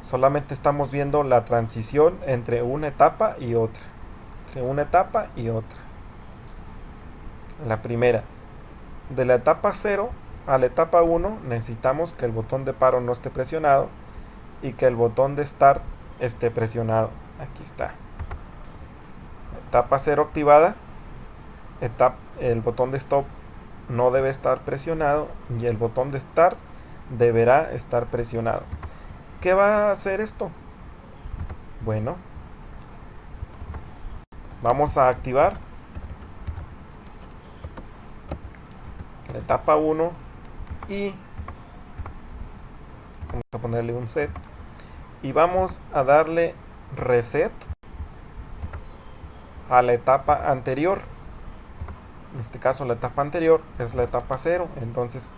Solamente estamos viendo la transición entre una etapa y otra. La primera, de la etapa 0 a la etapa 1 necesitamos que el botón de paro no esté presionado y que el botón de Start esté presionado. Aquí está. Etapa 0 activada. El botón de Stop no debe estar presionado y el botón de Start deberá estar presionado. ¿Qué va a hacer esto? Bueno, vamos a activar la etapa 1 y vamos a ponerle un set y vamos a darle reset a la etapa anterior. En este caso la etapa anterior es la etapa 0, entonces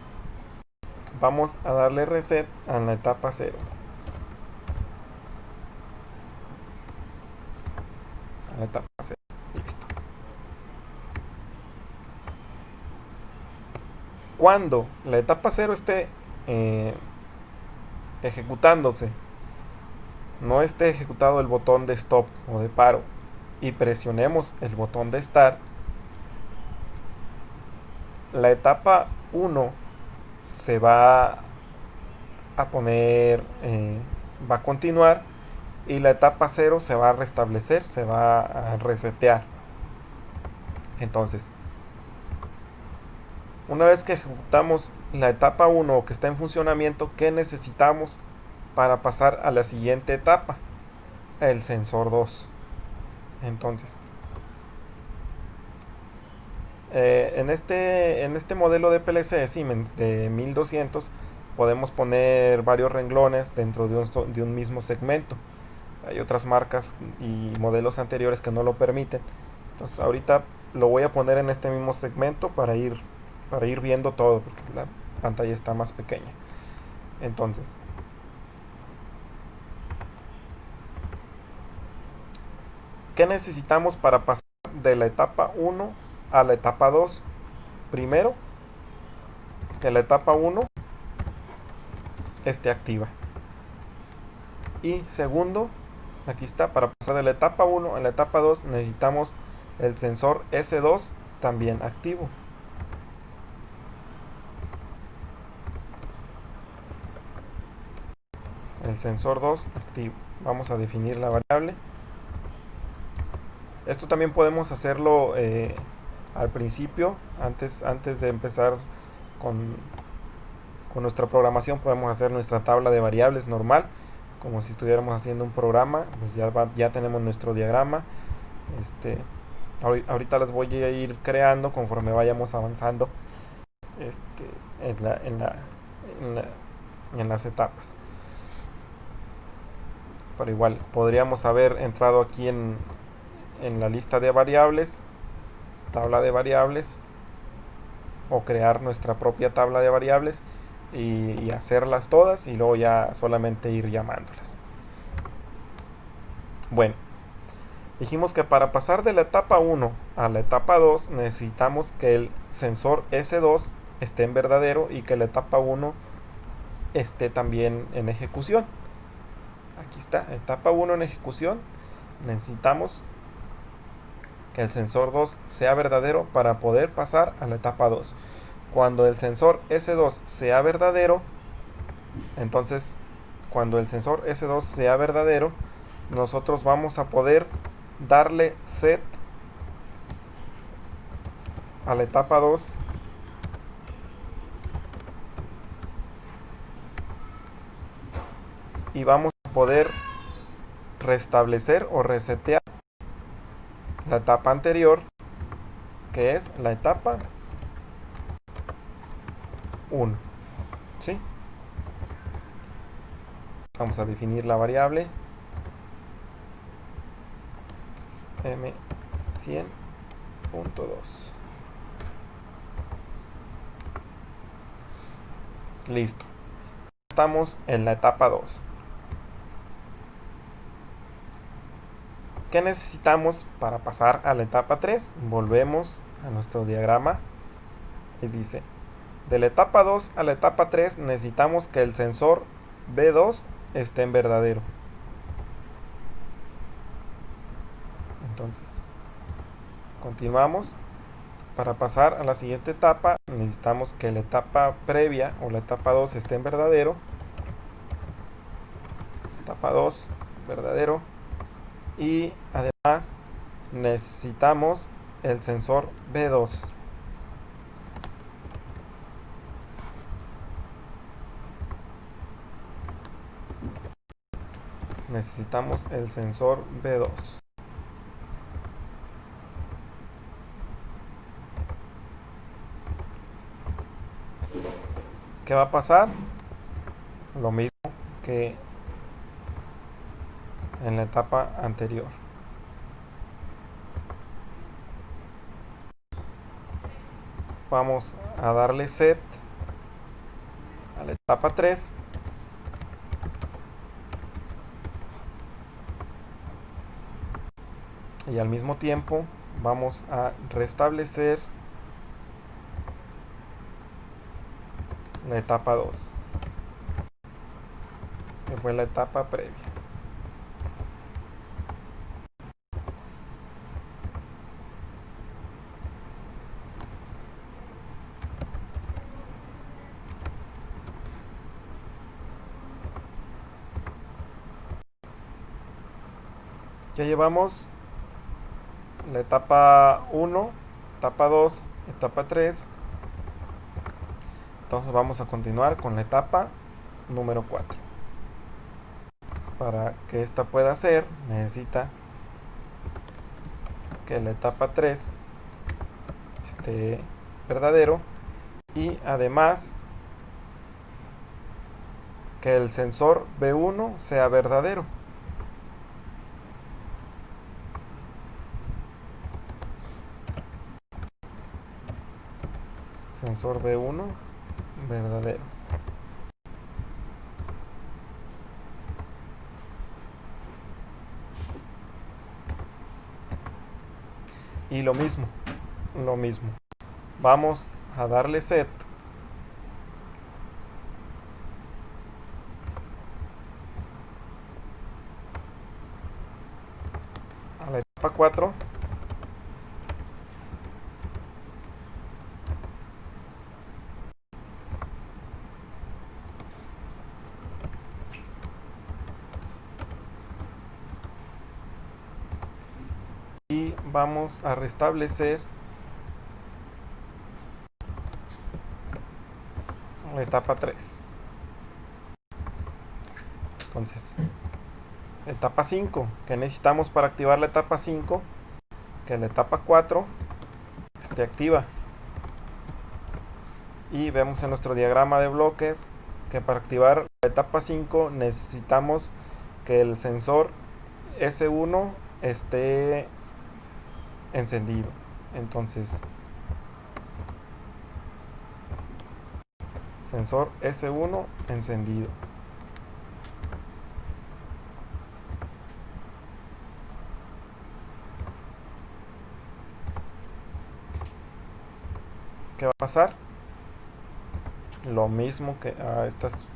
vamos a darle reset a la etapa 0. A la etapa 0. Listo. Cuando la etapa 0 esté ejecutándose, no esté ejecutado el botón de stop o de paro y presionemos el botón de start, la etapa 1 se va a poner, va a continuar y la etapa 0 se va a restablecer, se va a resetear. Entonces, una vez que ejecutamos la etapa 1 que está en funcionamiento, ¿qué necesitamos para pasar a la siguiente etapa? El sensor 2. Entonces, en este modelo de PLC de Siemens de 1200 podemos poner varios renglones dentro de un mismo segmento. Hay otras marcas y modelos anteriores que no lo permiten. Entonces ahorita lo voy a poner en este mismo segmento para ir viendo todo, porque la pantalla está más pequeña. Entonces, ¿Qué necesitamos para pasar de la etapa 1 a la etapa 2? Primero, que la etapa 1 esté activa. Y segundo, aquí está, para pasar de la etapa 1 a la etapa 2 necesitamos el sensor S2 también activo. El sensor 2 activo. Vamos a definir la variable. Esto también podemos hacerlo al principio, antes de empezar con, con nuestra programación. Podemos hacer nuestra tabla de variables normal, como si estuviéramos haciendo un programa. Pues ya tenemos nuestro diagrama. Ahorita las voy a ir creando conforme vayamos avanzando en, la, en, la, en, la, en las etapas. Pero igual podríamos haber entrado aquí en la lista de variables, tabla de variables, o crear nuestra propia tabla de variables y hacerlas todas y luego ya solamente ir llamándolas. Bueno, dijimos que para pasar de la etapa 1 a la etapa 2 necesitamos que el sensor S2 esté en verdadero y que la etapa 1 esté también en ejecución. Aquí está, etapa 1 en ejecución. Necesitamos que el sensor 2 sea verdadero para poder pasar a la etapa 2. Cuando el sensor S2 sea verdadero, entonces cuando el sensor S2 sea verdadero, nosotros vamos a poder darle set a la etapa 2 y vamos a poder restablecer o resetear la etapa anterior, que es la etapa 1. ¿Sí? Vamos a definir la variable m100.2. Listo. Estamos en la etapa 2. ¿Qué necesitamos para pasar a la etapa 3? Volvemos a nuestro diagrama y dice, de la etapa 2 a la etapa 3 necesitamos que el sensor B2 esté en verdadero. Entonces, continuamos. Para pasar a la siguiente etapa necesitamos que la etapa previa o la etapa 2 esté en verdadero. Etapa 2, verdadero. Y además necesitamos el sensor B2. Necesitamos el sensor B2. ¿Qué va a pasar? Lo mismo que en la etapa anterior. Vamos a darle set a la etapa 3 y al mismo tiempo vamos a restablecer la etapa 2, que fue la etapa previa. Ya llevamos la etapa 1, etapa 2, etapa 3. Entonces vamos a continuar con la etapa número 4. Para que esta pueda ser, necesita que la etapa 3 esté verdadero y además que el sensor B1 sea verdadero. Sensor B1 verdadero. Y lo mismo. Vamos a darle set a la etapa 4. Y vamos a restablecer la etapa 3. Entonces, etapa 5, que necesitamos para activar la etapa 5, que la etapa 4 esté activa. Y vemos en nuestro diagrama de bloques que para activar la etapa 5 necesitamos que el sensor S1 esté encendido. Entonces, sensor S1 encendido. ¿Qué va a pasar? Lo mismo que a estas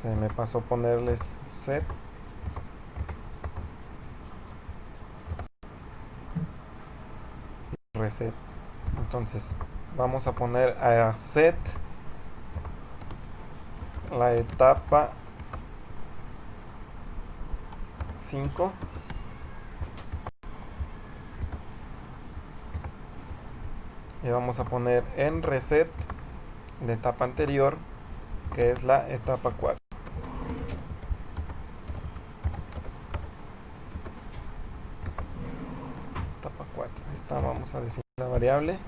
se me pasó ponerles set. Reset. Entonces vamos a poner a set la etapa 5 y vamos a poner en reset la etapa anterior, que es la etapa 4. Etapa 4. Esta vamos a definir la variable.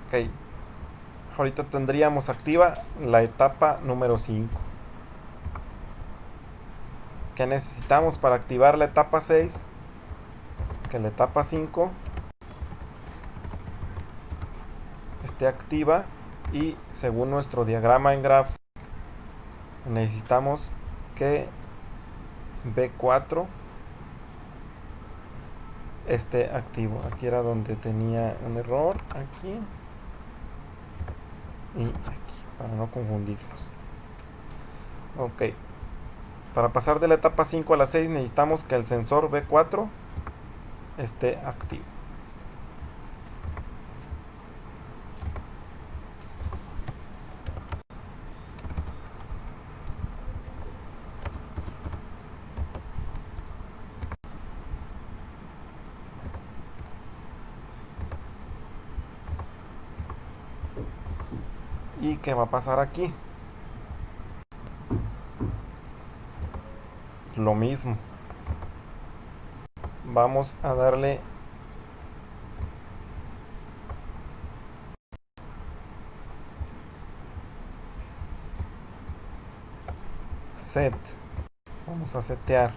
Ok, ahorita tendríamos activa la etapa número 5. ¿Qué necesitamos para activar la etapa 6? Que la etapa 5 esté activa y según nuestro diagrama en graphs necesitamos que B4 esté activo. Aquí era donde tenía un error, aquí y aquí, para no confundirlos. Ok, para pasar de la etapa 5 a la 6 necesitamos que el sensor B4 esté activo. ¿Y qué va a pasar aquí? Lo mismo. Vamos a darle set. Vamos a setear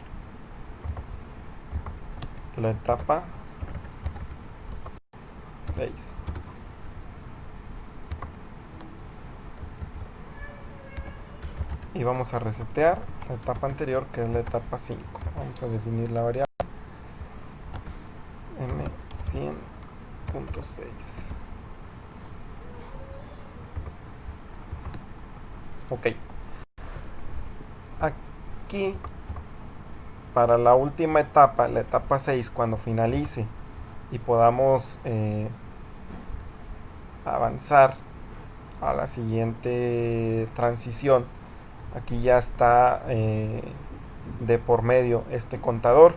la etapa 6. Y vamos a resetear la etapa anterior, que es la etapa 5. Vamos a definir la variable m100.6. Ok. Aquí, para la última etapa, la etapa 6, cuando finalice y podamos avanzar a la siguiente transición, aquí ya está de por medio este contador.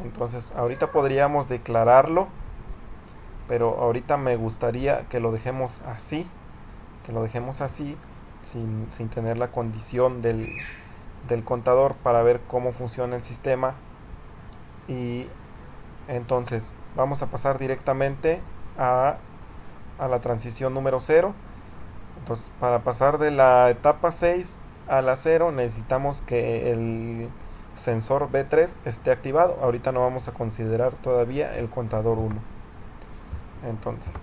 Entonces ahorita podríamos declararlo, pero ahorita me gustaría que lo dejemos así, sin tener la condición del contador, para ver cómo funciona el sistema. Y entonces vamos a pasar directamente a la transición número 0. Entonces, para pasar de la etapa 6 a la 0 necesitamos que el sensor B3 esté activado. Ahorita no vamos a considerar todavía el contador 1. Entonces,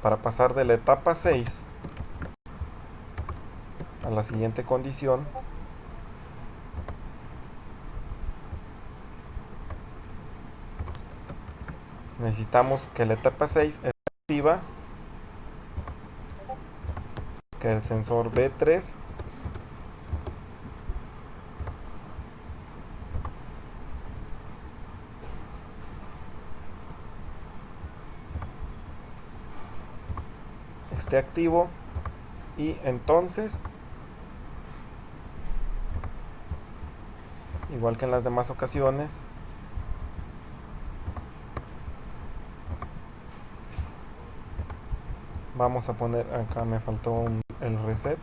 para pasar de la etapa 6 a la siguiente condición, necesitamos que la etapa 6 esté activa, que el sensor B3 esté activo, y entonces, igual que en las demás ocasiones, vamos a poner, acá me faltó el reset,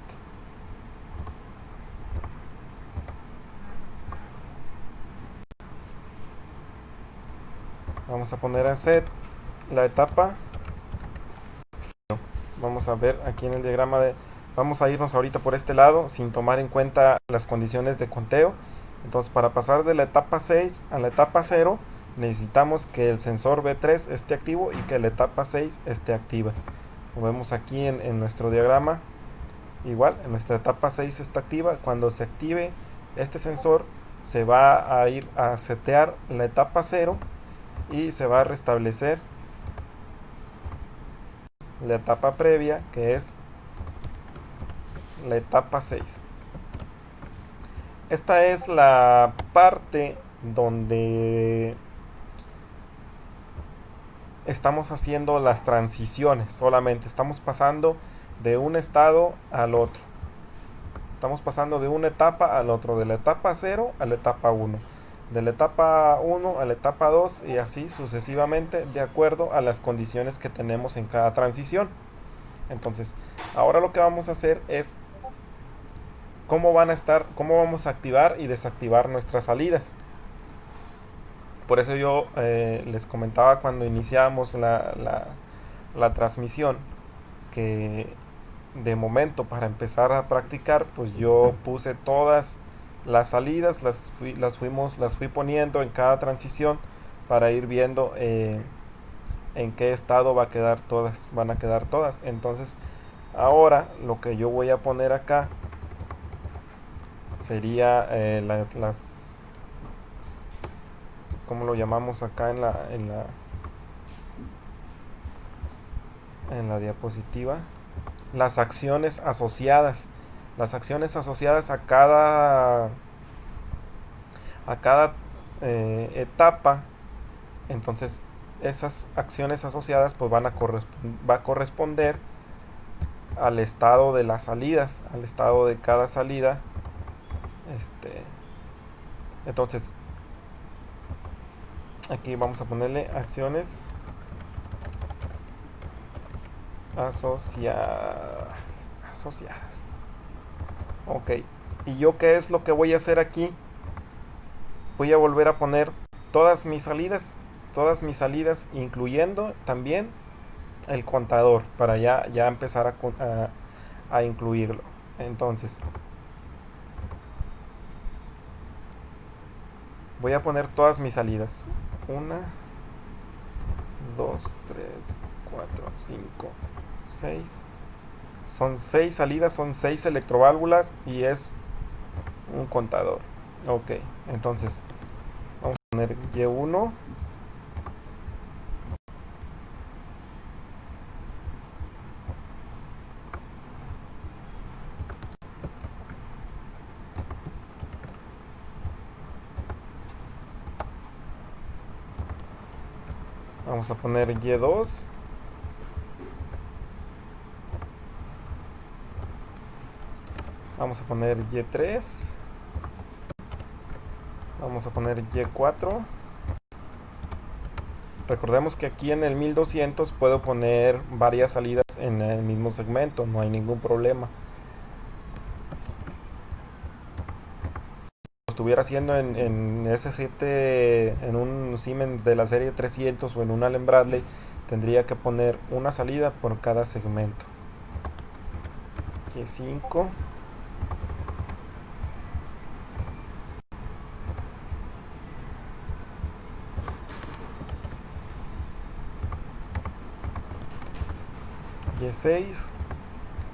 vamos a poner a set la etapa 0. Vamos a ver aquí en el diagrama vamos a irnos ahorita por este lado sin tomar en cuenta las condiciones de conteo. Entonces, para pasar de la etapa 6 a la etapa 0, necesitamos que el sensor B3 esté activo y que la etapa 6 esté activa. Lo vemos aquí en nuestro diagrama. Igual, en nuestra etapa 6 está activa. Cuando se active este sensor, se va a ir a setear la etapa 0 y se va a restablecer la etapa previa, que es la etapa 6. Esta es la parte donde estamos haciendo las transiciones. Solamente estamos pasando de un estado al otro. Estamos pasando de una etapa al otro, de la etapa 0 a la etapa 1, de la etapa 1 a la etapa 2 y así sucesivamente, de acuerdo a las condiciones que tenemos en cada transición. Entonces, ahora lo que vamos a hacer es cómo vamos a activar y desactivar nuestras salidas. Por eso yo les comentaba cuando iniciamos la transmisión que de momento, para empezar a practicar, pues yo puse todas las salidas, las fui poniendo en cada transición para ir viendo en qué estado van a quedar todas. Entonces, ahora lo que yo voy a poner acá sería ¿cómo lo llamamos acá en la diapositiva? Las acciones asociadas. Las acciones asociadas a cada etapa. Entonces, esas acciones asociadas pues va a corresponder al estado de las salidas, al estado de cada salida. Entonces, aquí vamos a ponerle acciones asociadas. Ok. ¿Y yo qué es lo que voy a hacer aquí? Voy a volver a poner todas mis salidas, incluyendo también el contador, para ya empezar a incluirlo. Entonces, voy a poner todas mis salidas. 1, 2, 3, 4, 5, 6. Son 6 salidas, son 6 electroválvulas y es un contador. Ok, entonces vamos a poner Y1. Vamos a poner Y2. Vamos a poner Y3. Vamos a poner Y4. Recordemos que aquí en el 1200 puedo poner varias salidas en el mismo segmento, no hay ningún problema. Si lo estuviera haciendo en S7, en un Siemens de la serie 300 o en un Allen Bradley, tendría que poner una salida por cada segmento. Y5. Y6.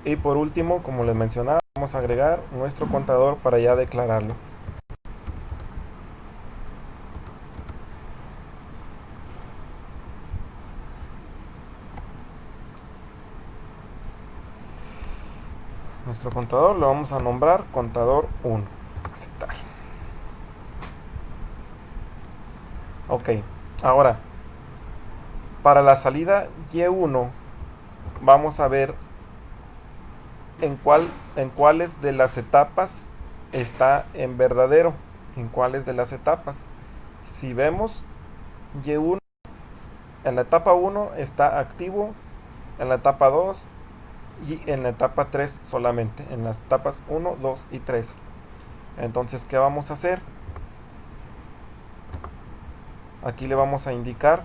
Y por último, como les mencionaba, vamos a agregar nuestro contador para ya declararlo. Nuestro contador lo vamos a nombrar contador 1. Aceptar. Ok, ahora para la salida Y1 vamos a ver en cuáles de las etapas está en verdadero, en cuáles de las etapas. Si vemos, Y1 en la etapa 1 está activo, en la etapa 2 y en la etapa 3 solamente, en las etapas 1, 2 y 3. Entonces, ¿qué vamos a hacer? Aquí le vamos a indicar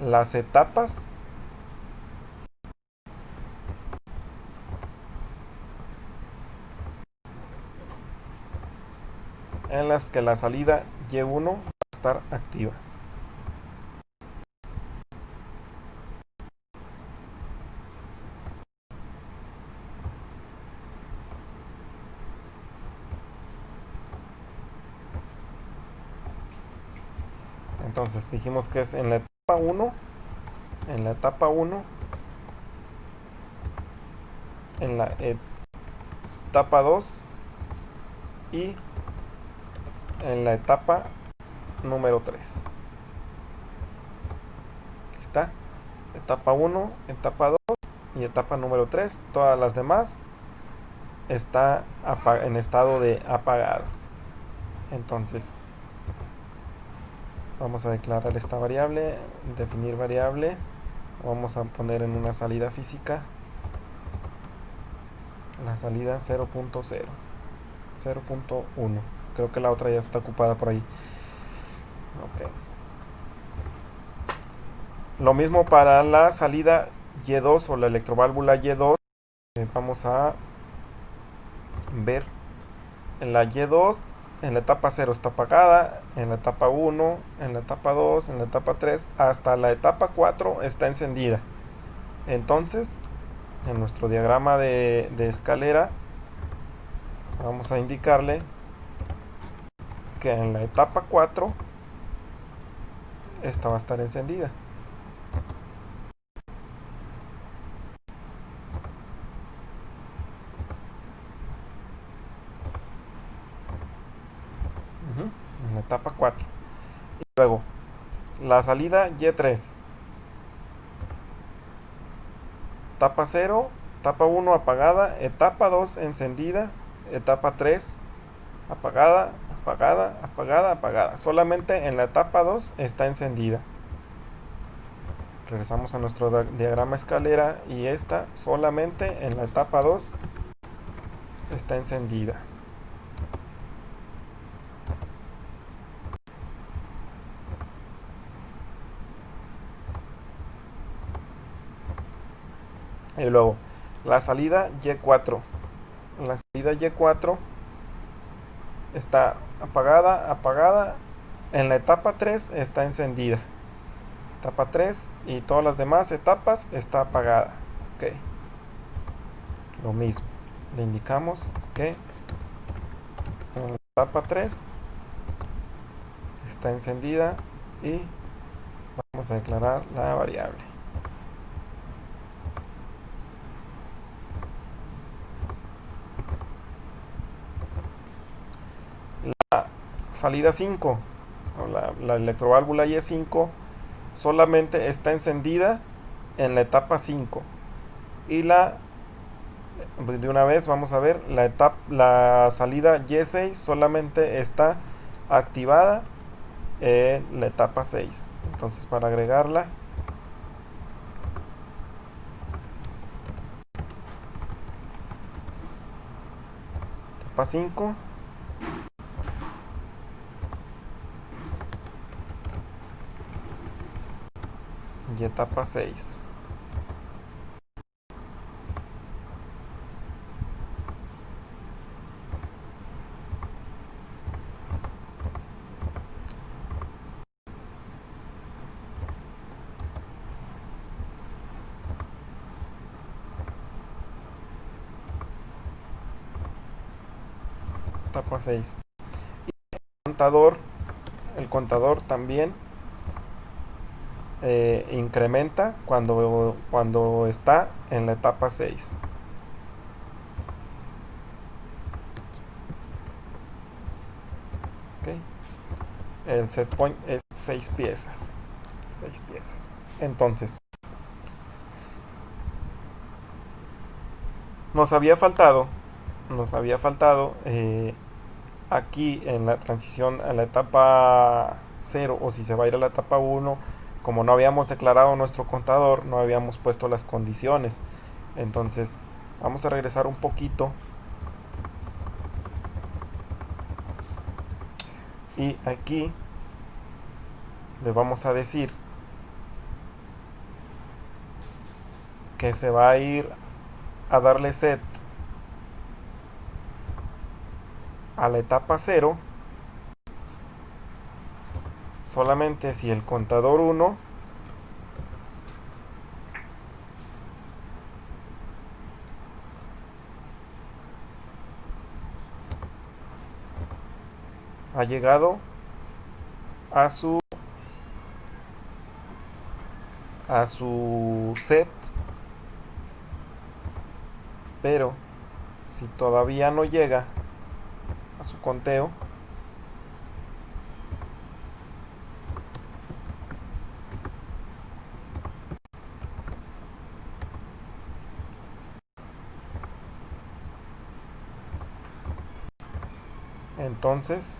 las etapas en las que la salida Y1 va a estar activa. Entonces dijimos que es en la etapa 1, en la etapa 1, en la etapa 2 y en la etapa número 3. Aquí está, etapa 1, etapa 2 y etapa número 3. Todas las demás está en estado de apagado. Entonces vamos a declarar esta variable, definir variable, vamos a poner en una salida física la salida 0.0, 0.1. Creo que la otra ya está ocupada por ahí. Ok. Lo mismo para la salida Y2 o la electroválvula Y2. Vamos a ver en la Y2, en la etapa 0 está apagada, en la etapa 1, en la etapa 2, en la etapa 3, hasta la etapa 4 está encendida. Entonces, en nuestro diagrama de escalera, vamos a indicarle que en la etapa 4 esta va a estar encendida. En la etapa 4. Y luego, la salida Y3. Etapa 0, etapa 1 apagada, etapa 2 encendida, etapa 3 apagada, apagada, apagada, apagada. Solamente en la etapa 2 está encendida. Regresamos a nuestro diagrama escalera y esta solamente en la etapa 2 está encendida. Y luego, la salida Y4. La salida Y4 está apagada, apagada. En la etapa 3 está encendida. Etapa 3 y todas las demás etapas está apagada. Ok. Lo mismo. Le indicamos que en la etapa 3 está encendida y vamos a declarar la variable. La salida 5, o la electroválvula Y5, solamente está encendida en la etapa 5. Y de una vez vamos a ver, la salida Y6 solamente está activada en la etapa 6. Entonces, para agregarla, etapa 5 y etapa 6. etapa 6. El contador también incrementa cuando está en la etapa 6. ¿Okay? El set point es 6 piezas. 6 piezas. Entonces, nos había faltado, aquí en la transición a la etapa 0, o si se va a ir a la etapa 1, como no habíamos declarado nuestro contador, no habíamos puesto las condiciones. Entonces, vamos a regresar un poquito y aquí le vamos a decir que se va a ir a darle set a la etapa 0 solamente si el contador 1 ha llegado a su set, pero si todavía no llega a su conteo, entonces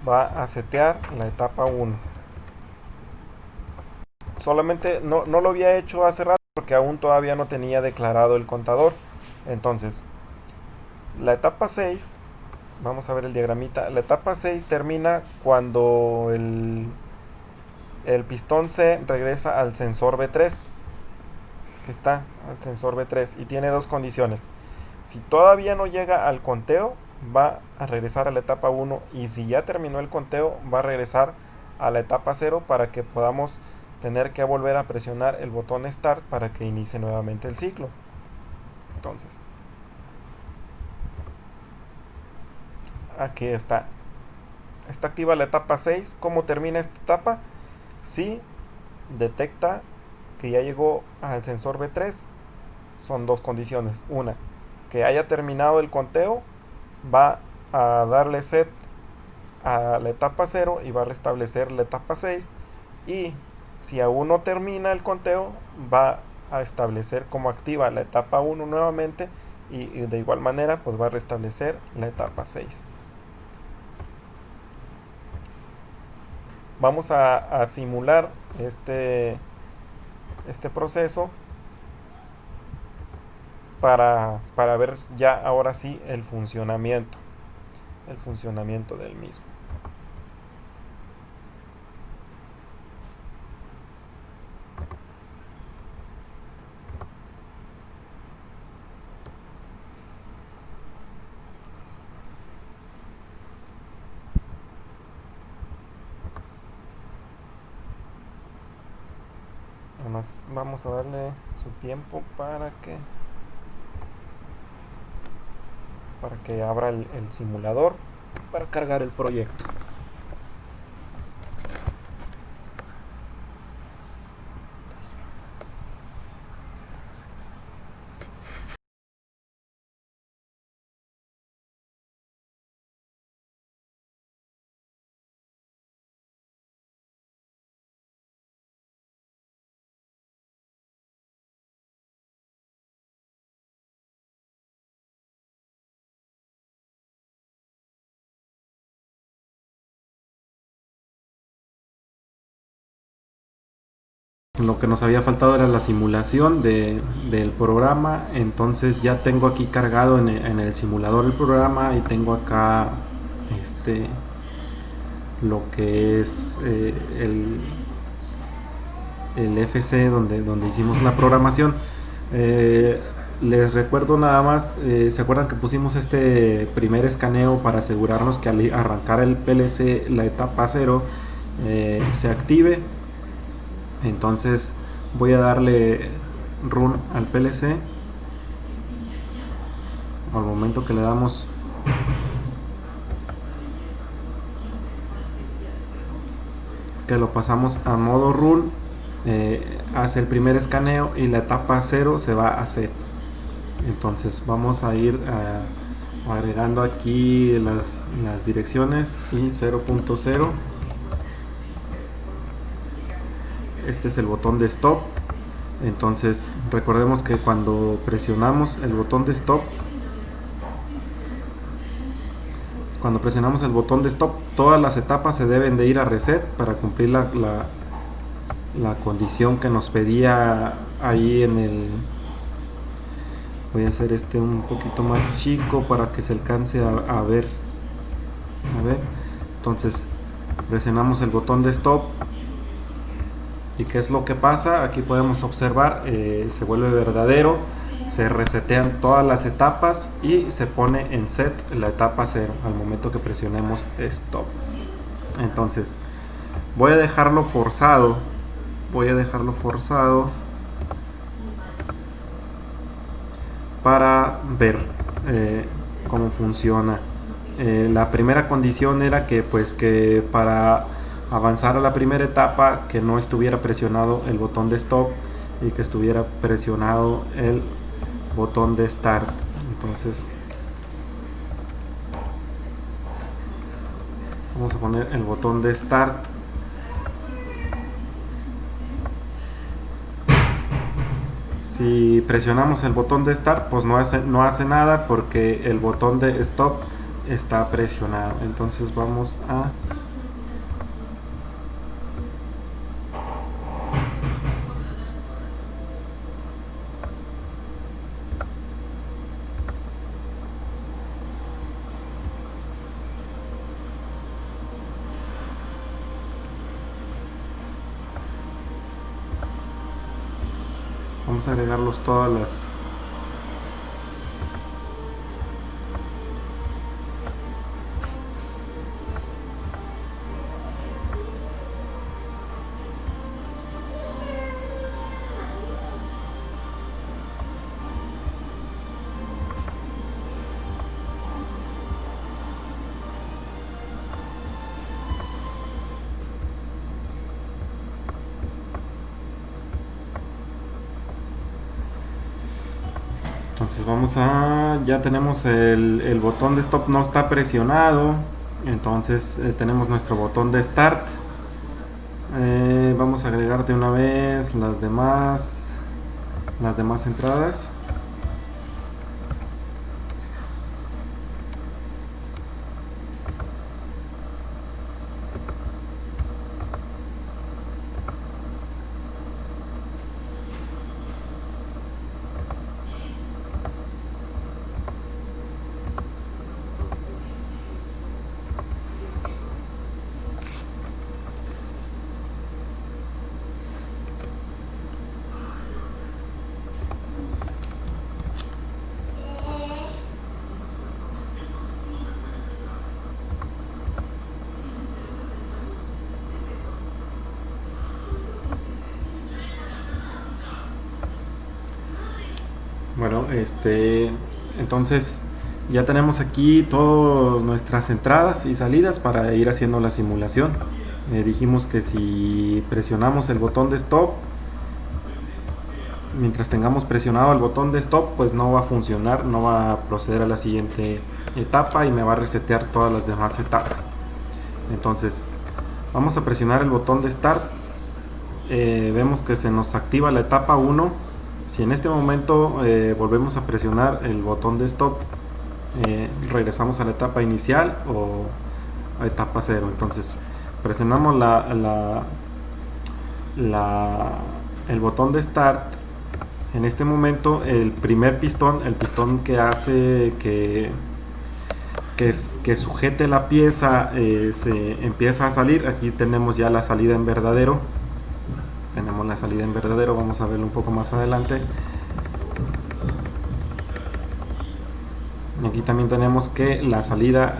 va a setear la etapa 1. Solamente no lo había hecho hace rato porque aún todavía no tenía declarado el contador. Entonces, la etapa 6, vamos a ver el diagramita, la etapa 6 termina cuando el pistón C regresa al sensor B3, que está al sensor B3, y tiene dos condiciones. Si todavía no llega al conteo, va a regresar a la etapa 1, y si ya terminó el conteo, va a regresar a la etapa 0 para que podamos tener que volver a presionar el botón Start para que inicie nuevamente el ciclo. Entonces, aquí está. Está activa la etapa 6. ¿Cómo termina esta etapa? Si detecta que ya llegó al sensor B3, son dos condiciones. Una, que haya terminado el conteo, va a darle set a la etapa 0 y va a restablecer la etapa 6. Y si aún no termina el conteo, va a establecer como activa la etapa 1 nuevamente, y de igual manera pues va a restablecer la etapa 6. Vamos a simular este proceso para ver ya ahora sí el funcionamiento del mismo. Además, vamos a darle su tiempo para que abra el simulador para cargar el proyecto. Lo que nos había faltado era la simulación del programa. Entonces ya tengo aquí cargado en el simulador el programa, y tengo acá lo que es el FC donde hicimos la programación. Les recuerdo nada más, ¿se acuerdan que pusimos este primer escaneo para asegurarnos que al arrancar el PLC la etapa 0 se active? Entonces voy a darle run al PLC. al momento que le damos que lo pasamos a modo run, hace el primer escaneo y la etapa 0 se va a set. Entonces vamos a ir agregando aquí las direcciones y 0.0. Este es el botón de stop. Entonces recordemos que cuando presionamos el botón de stop, todas las etapas se deben de ir a reset para cumplir la condición que nos pedía ahí en el... Voy a hacer este un poquito más chico para que se alcance a ver. Entonces presionamos el botón de stop. ¿Y qué es lo que pasa? Aquí podemos observar, se vuelve verdadero, se resetean todas las etapas y se pone en set la etapa 0 al momento que presionemos stop. Entonces voy a dejarlo forzado, para ver cómo funciona. La primera condición era que para avanzar a la primera etapa que no estuviera presionado el botón de stop y que estuviera presionado el botón de start. Entonces vamos a poner el botón de start. Si presionamos el botón de start, pues no hace nada porque el botón de stop está presionado. Entonces vamos a agregarlos todas las... Entonces ya tenemos el botón de stop, no está presionado. Entonces tenemos nuestro botón de start. Vamos a agregar de una vez las demás entradas. Bueno, entonces ya tenemos aquí todas nuestras entradas y salidas para ir haciendo la simulación. Dijimos que si presionamos el botón de stop, mientras tengamos presionado el botón de stop, pues no va a funcionar, no va a proceder a la siguiente etapa y me va a resetear todas las demás etapas. Entonces vamos a presionar el botón de start. Vemos que se nos activa la etapa 1. Si en este momento volvemos a presionar el botón de stop, regresamos a la etapa inicial o a etapa 0. Entonces presionamos el botón de start. En este momento el primer pistón, el pistón que hace que sujete la pieza, se empieza a salir. Aquí tenemos ya la salida en verdadero. Vamos a verlo un poco más adelante. Aquí también tenemos que la salida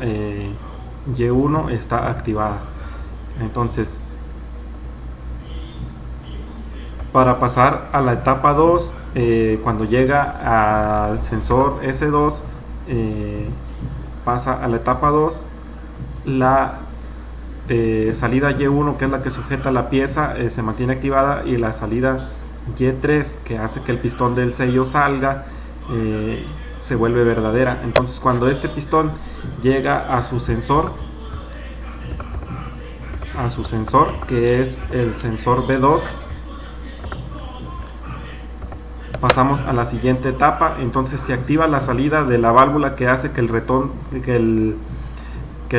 Y1 está activada. Entonces, para pasar a la etapa 2, cuando llega al sensor S2, pasa a la etapa 2. La salida Y1, que es la que sujeta la pieza, se mantiene activada, y la salida Y3, que hace que el pistón del sello salga, se vuelve verdadera. Entonces, cuando este pistón llega a su sensor, que es el sensor B2, pasamos a la siguiente etapa. Entonces se activa la salida de la válvula que hace que el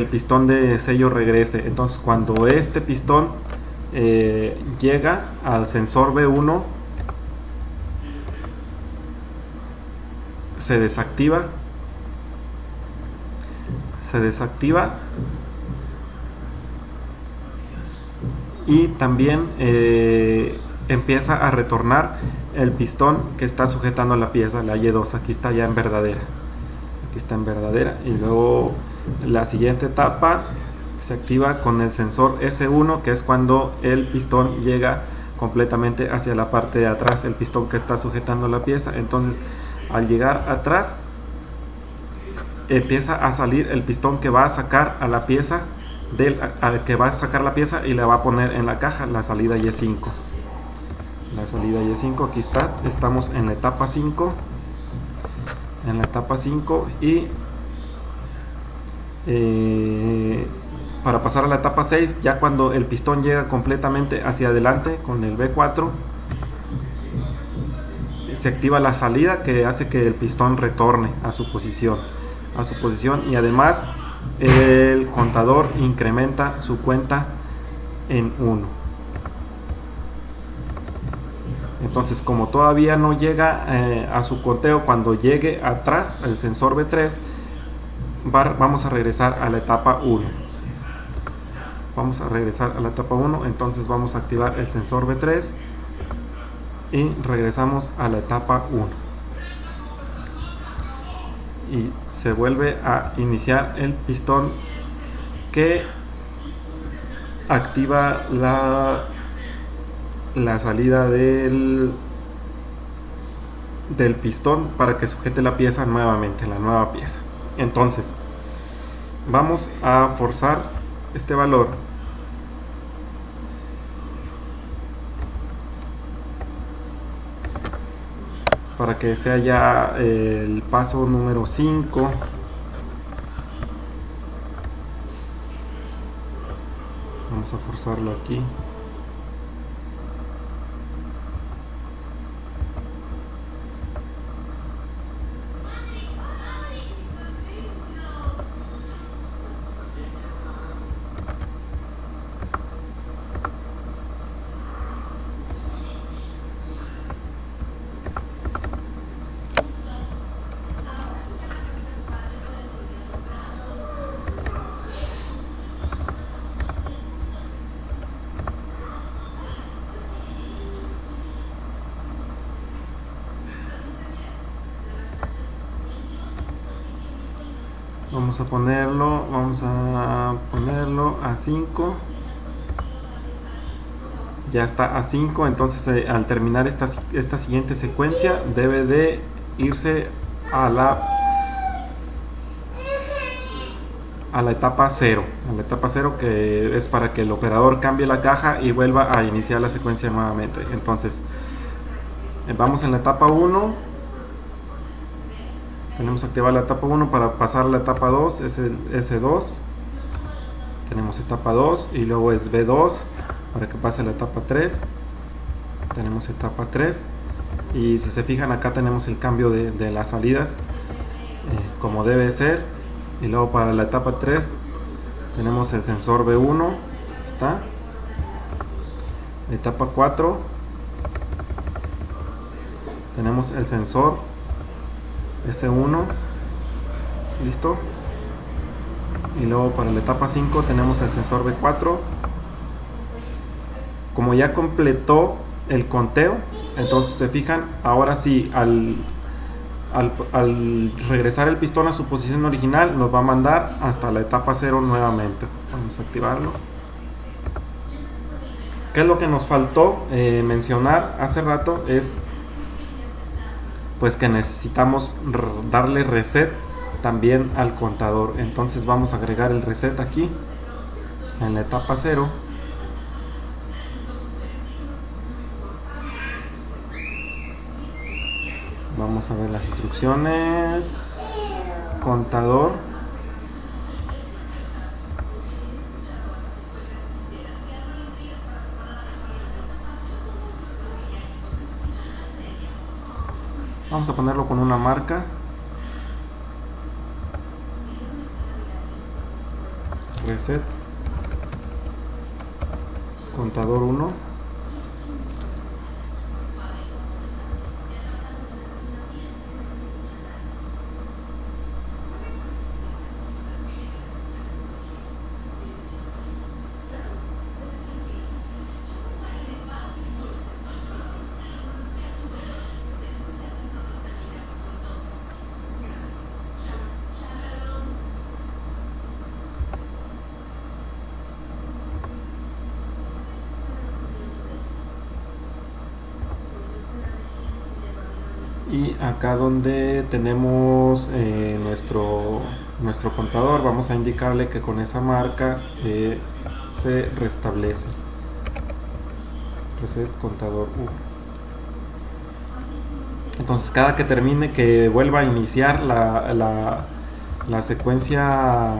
pistón de sello regrese. Entonces, cuando este pistón llega al sensor B1, se desactiva y también empieza a retornar el pistón que está sujetando la pieza, la Y2. Aquí está ya en verdadera, y luego la siguiente etapa se activa con el sensor S1, que es cuando el pistón llega completamente hacia la parte de atrás, el pistón que está sujetando la pieza. Entonces, al llegar atrás, empieza a salir el pistón que va a sacar a la pieza, y la va a poner en la caja, la salida Y5. Aquí está. Estamos en la etapa 5. Y para pasar a la etapa 6, ya cuando el pistón llega completamente hacia adelante con el B4, se activa la salida que hace que el pistón retorne a su posición, y además el contador incrementa su cuenta en 1. Entonces, como todavía no llega a su conteo, cuando llegue atrás el sensor B3, vamos a regresar a la etapa 1. Entonces vamos a activar el sensor B3 y regresamos a la etapa 1. Y se vuelve a iniciar el pistón que activa la salida del pistón para que sujete la pieza nuevamente, la nueva pieza. Entonces, vamos a forzar este valor para que sea ya el paso número 5. Vamos a forzarlo aquí. Vamos a ponerlo a 5. Ya está a 5. Entonces, al terminar esta siguiente secuencia, debe de irse a la etapa 0. Que es para que el operador cambie la caja y vuelva a iniciar la secuencia nuevamente. Entonces, vamos en la etapa 1. Tenemos activada la etapa 1 para pasar a la etapa 2, es el S2. Tenemos etapa 2 y luego es B2 para que pase a la etapa 3. Tenemos etapa 3 y si se fijan, acá tenemos el cambio de las salidas como debe ser. Y luego para la etapa 3 tenemos el sensor B1, está. Etapa 4 tenemos el sensor S1, listo. Y luego para la etapa 5 tenemos el sensor B4. Como ya completó el conteo, entonces se fijan, ahora sí, al regresar el pistón a su posición original, nos va a mandar hasta la etapa 0 nuevamente. Vamos a activarlo. ¿Qué es lo que nos faltó mencionar hace rato? Es pues que necesitamos darle reset también al contador. Entonces vamos a agregar el reset aquí en la etapa 0. Vamos a ver las instrucciones. Contador. Vamos a ponerlo con una marca. Reset. Contador 1. Y acá donde tenemos nuestro contador, vamos a indicarle que con esa marca se restablece. Reset contador 1. Entonces cada que termine, que vuelva a iniciar la secuencia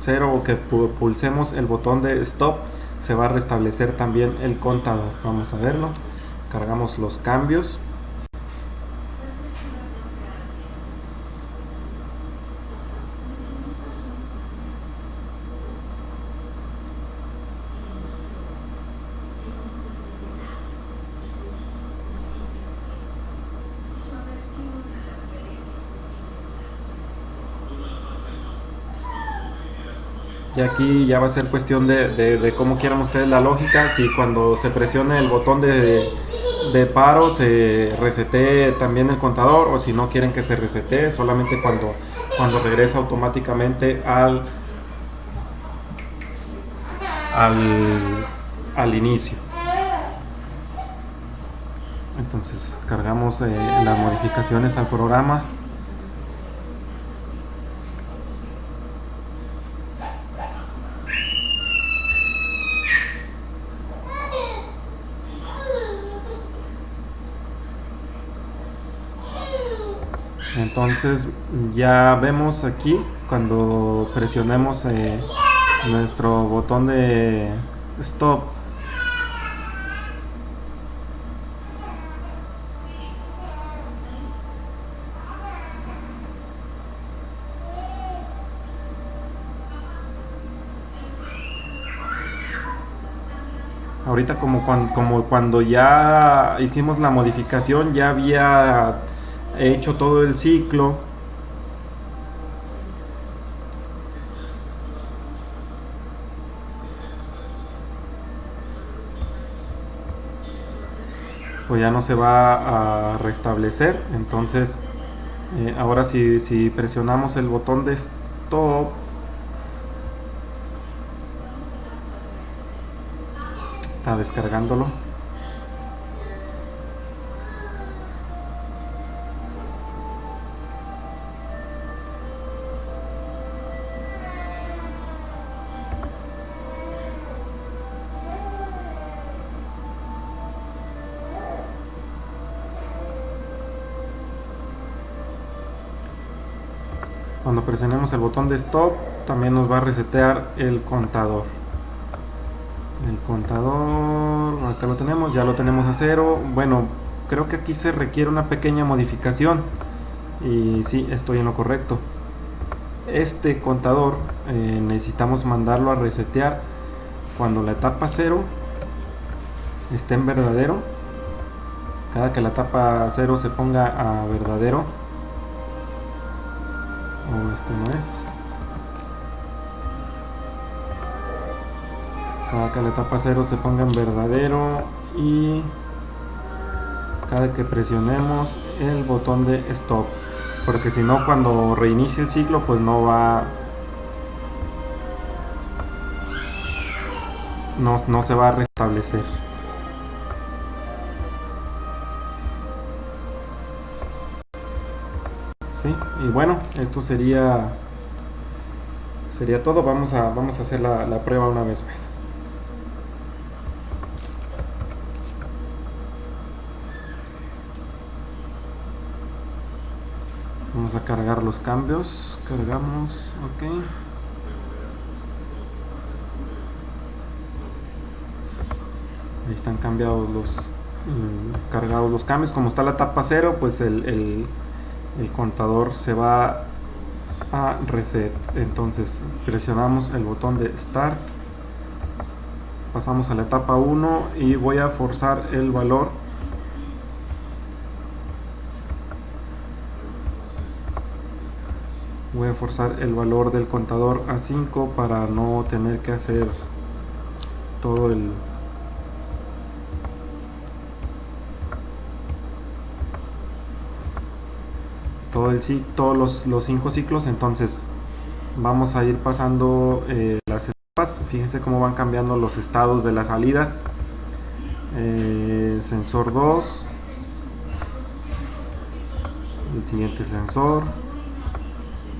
0 o que pulsemos el botón de stop, se va a restablecer también el contador. Vamos a verlo. Cargamos los cambios. Y aquí ya va a ser cuestión de cómo quieran ustedes la lógica. Si cuando se presione el botón de paro se resetee también el contador, o si no quieren que se resetee, solamente cuando regresa automáticamente al inicio. Entonces cargamos las modificaciones al programa. Entonces ya vemos aquí cuando presionemos nuestro botón de stop, ahorita como cuando ya hicimos la modificación, ya había hecho todo el ciclo, pues ya no se va a restablecer. Entonces ahora si presionamos el botón de stop, está descargándolo. Cuando presionemos el botón de stop, también nos va a resetear el contador. El contador, acá lo tenemos, ya lo tenemos a 0. Bueno, creo que aquí se requiere una pequeña modificación. Y sí, estoy en lo correcto. Este contador necesitamos mandarlo a resetear cuando la etapa 0 esté en verdadero. Cada que la etapa 0 se ponga a verdadero, este no es, cada que la etapa 0 se ponga en verdadero y cada que presionemos el botón de stop, porque si no, cuando reinicie el ciclo, pues no se va a restablecer. ¿sí? Y bueno, esto sería todo. Vamos a hacer la prueba una vez más. Vamos a cargar los cambios. Cargamos, ok. Ahí están cargados los cambios. Como está la etapa 0, pues el contador se va a reset. Entonces presionamos el botón de Start. Pasamos a la etapa 1 y voy a forzar el valor. Voy a forzar el valor del contador a 5 para no tener que hacer todo el todos los 5 ciclos. Entonces vamos a ir pasando las etapas. Fíjense cómo van cambiando los estados de las salidas. Sensor 2, el siguiente sensor,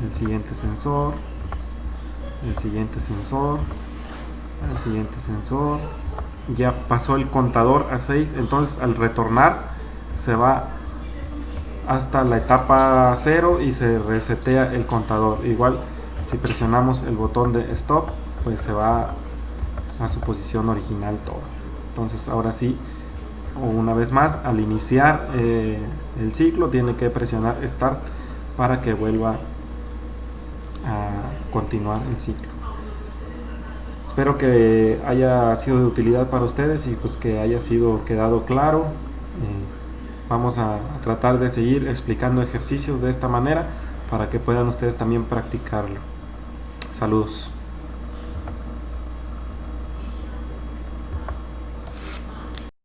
el siguiente sensor, el siguiente sensor, el siguiente sensor. Ya pasó el contador a 6. Entonces al retornar se va hasta la etapa 0 y se resetea el contador. Igual si presionamos el botón de stop, pues se va a su posición original todo. Entonces ahora sí, una vez más, al iniciar el ciclo tiene que presionar start para que vuelva a continuar el ciclo. Espero que haya sido de utilidad para ustedes y pues que haya quedado claro. Vamos a tratar de seguir explicando ejercicios de esta manera para que puedan ustedes también practicarlo. Saludos.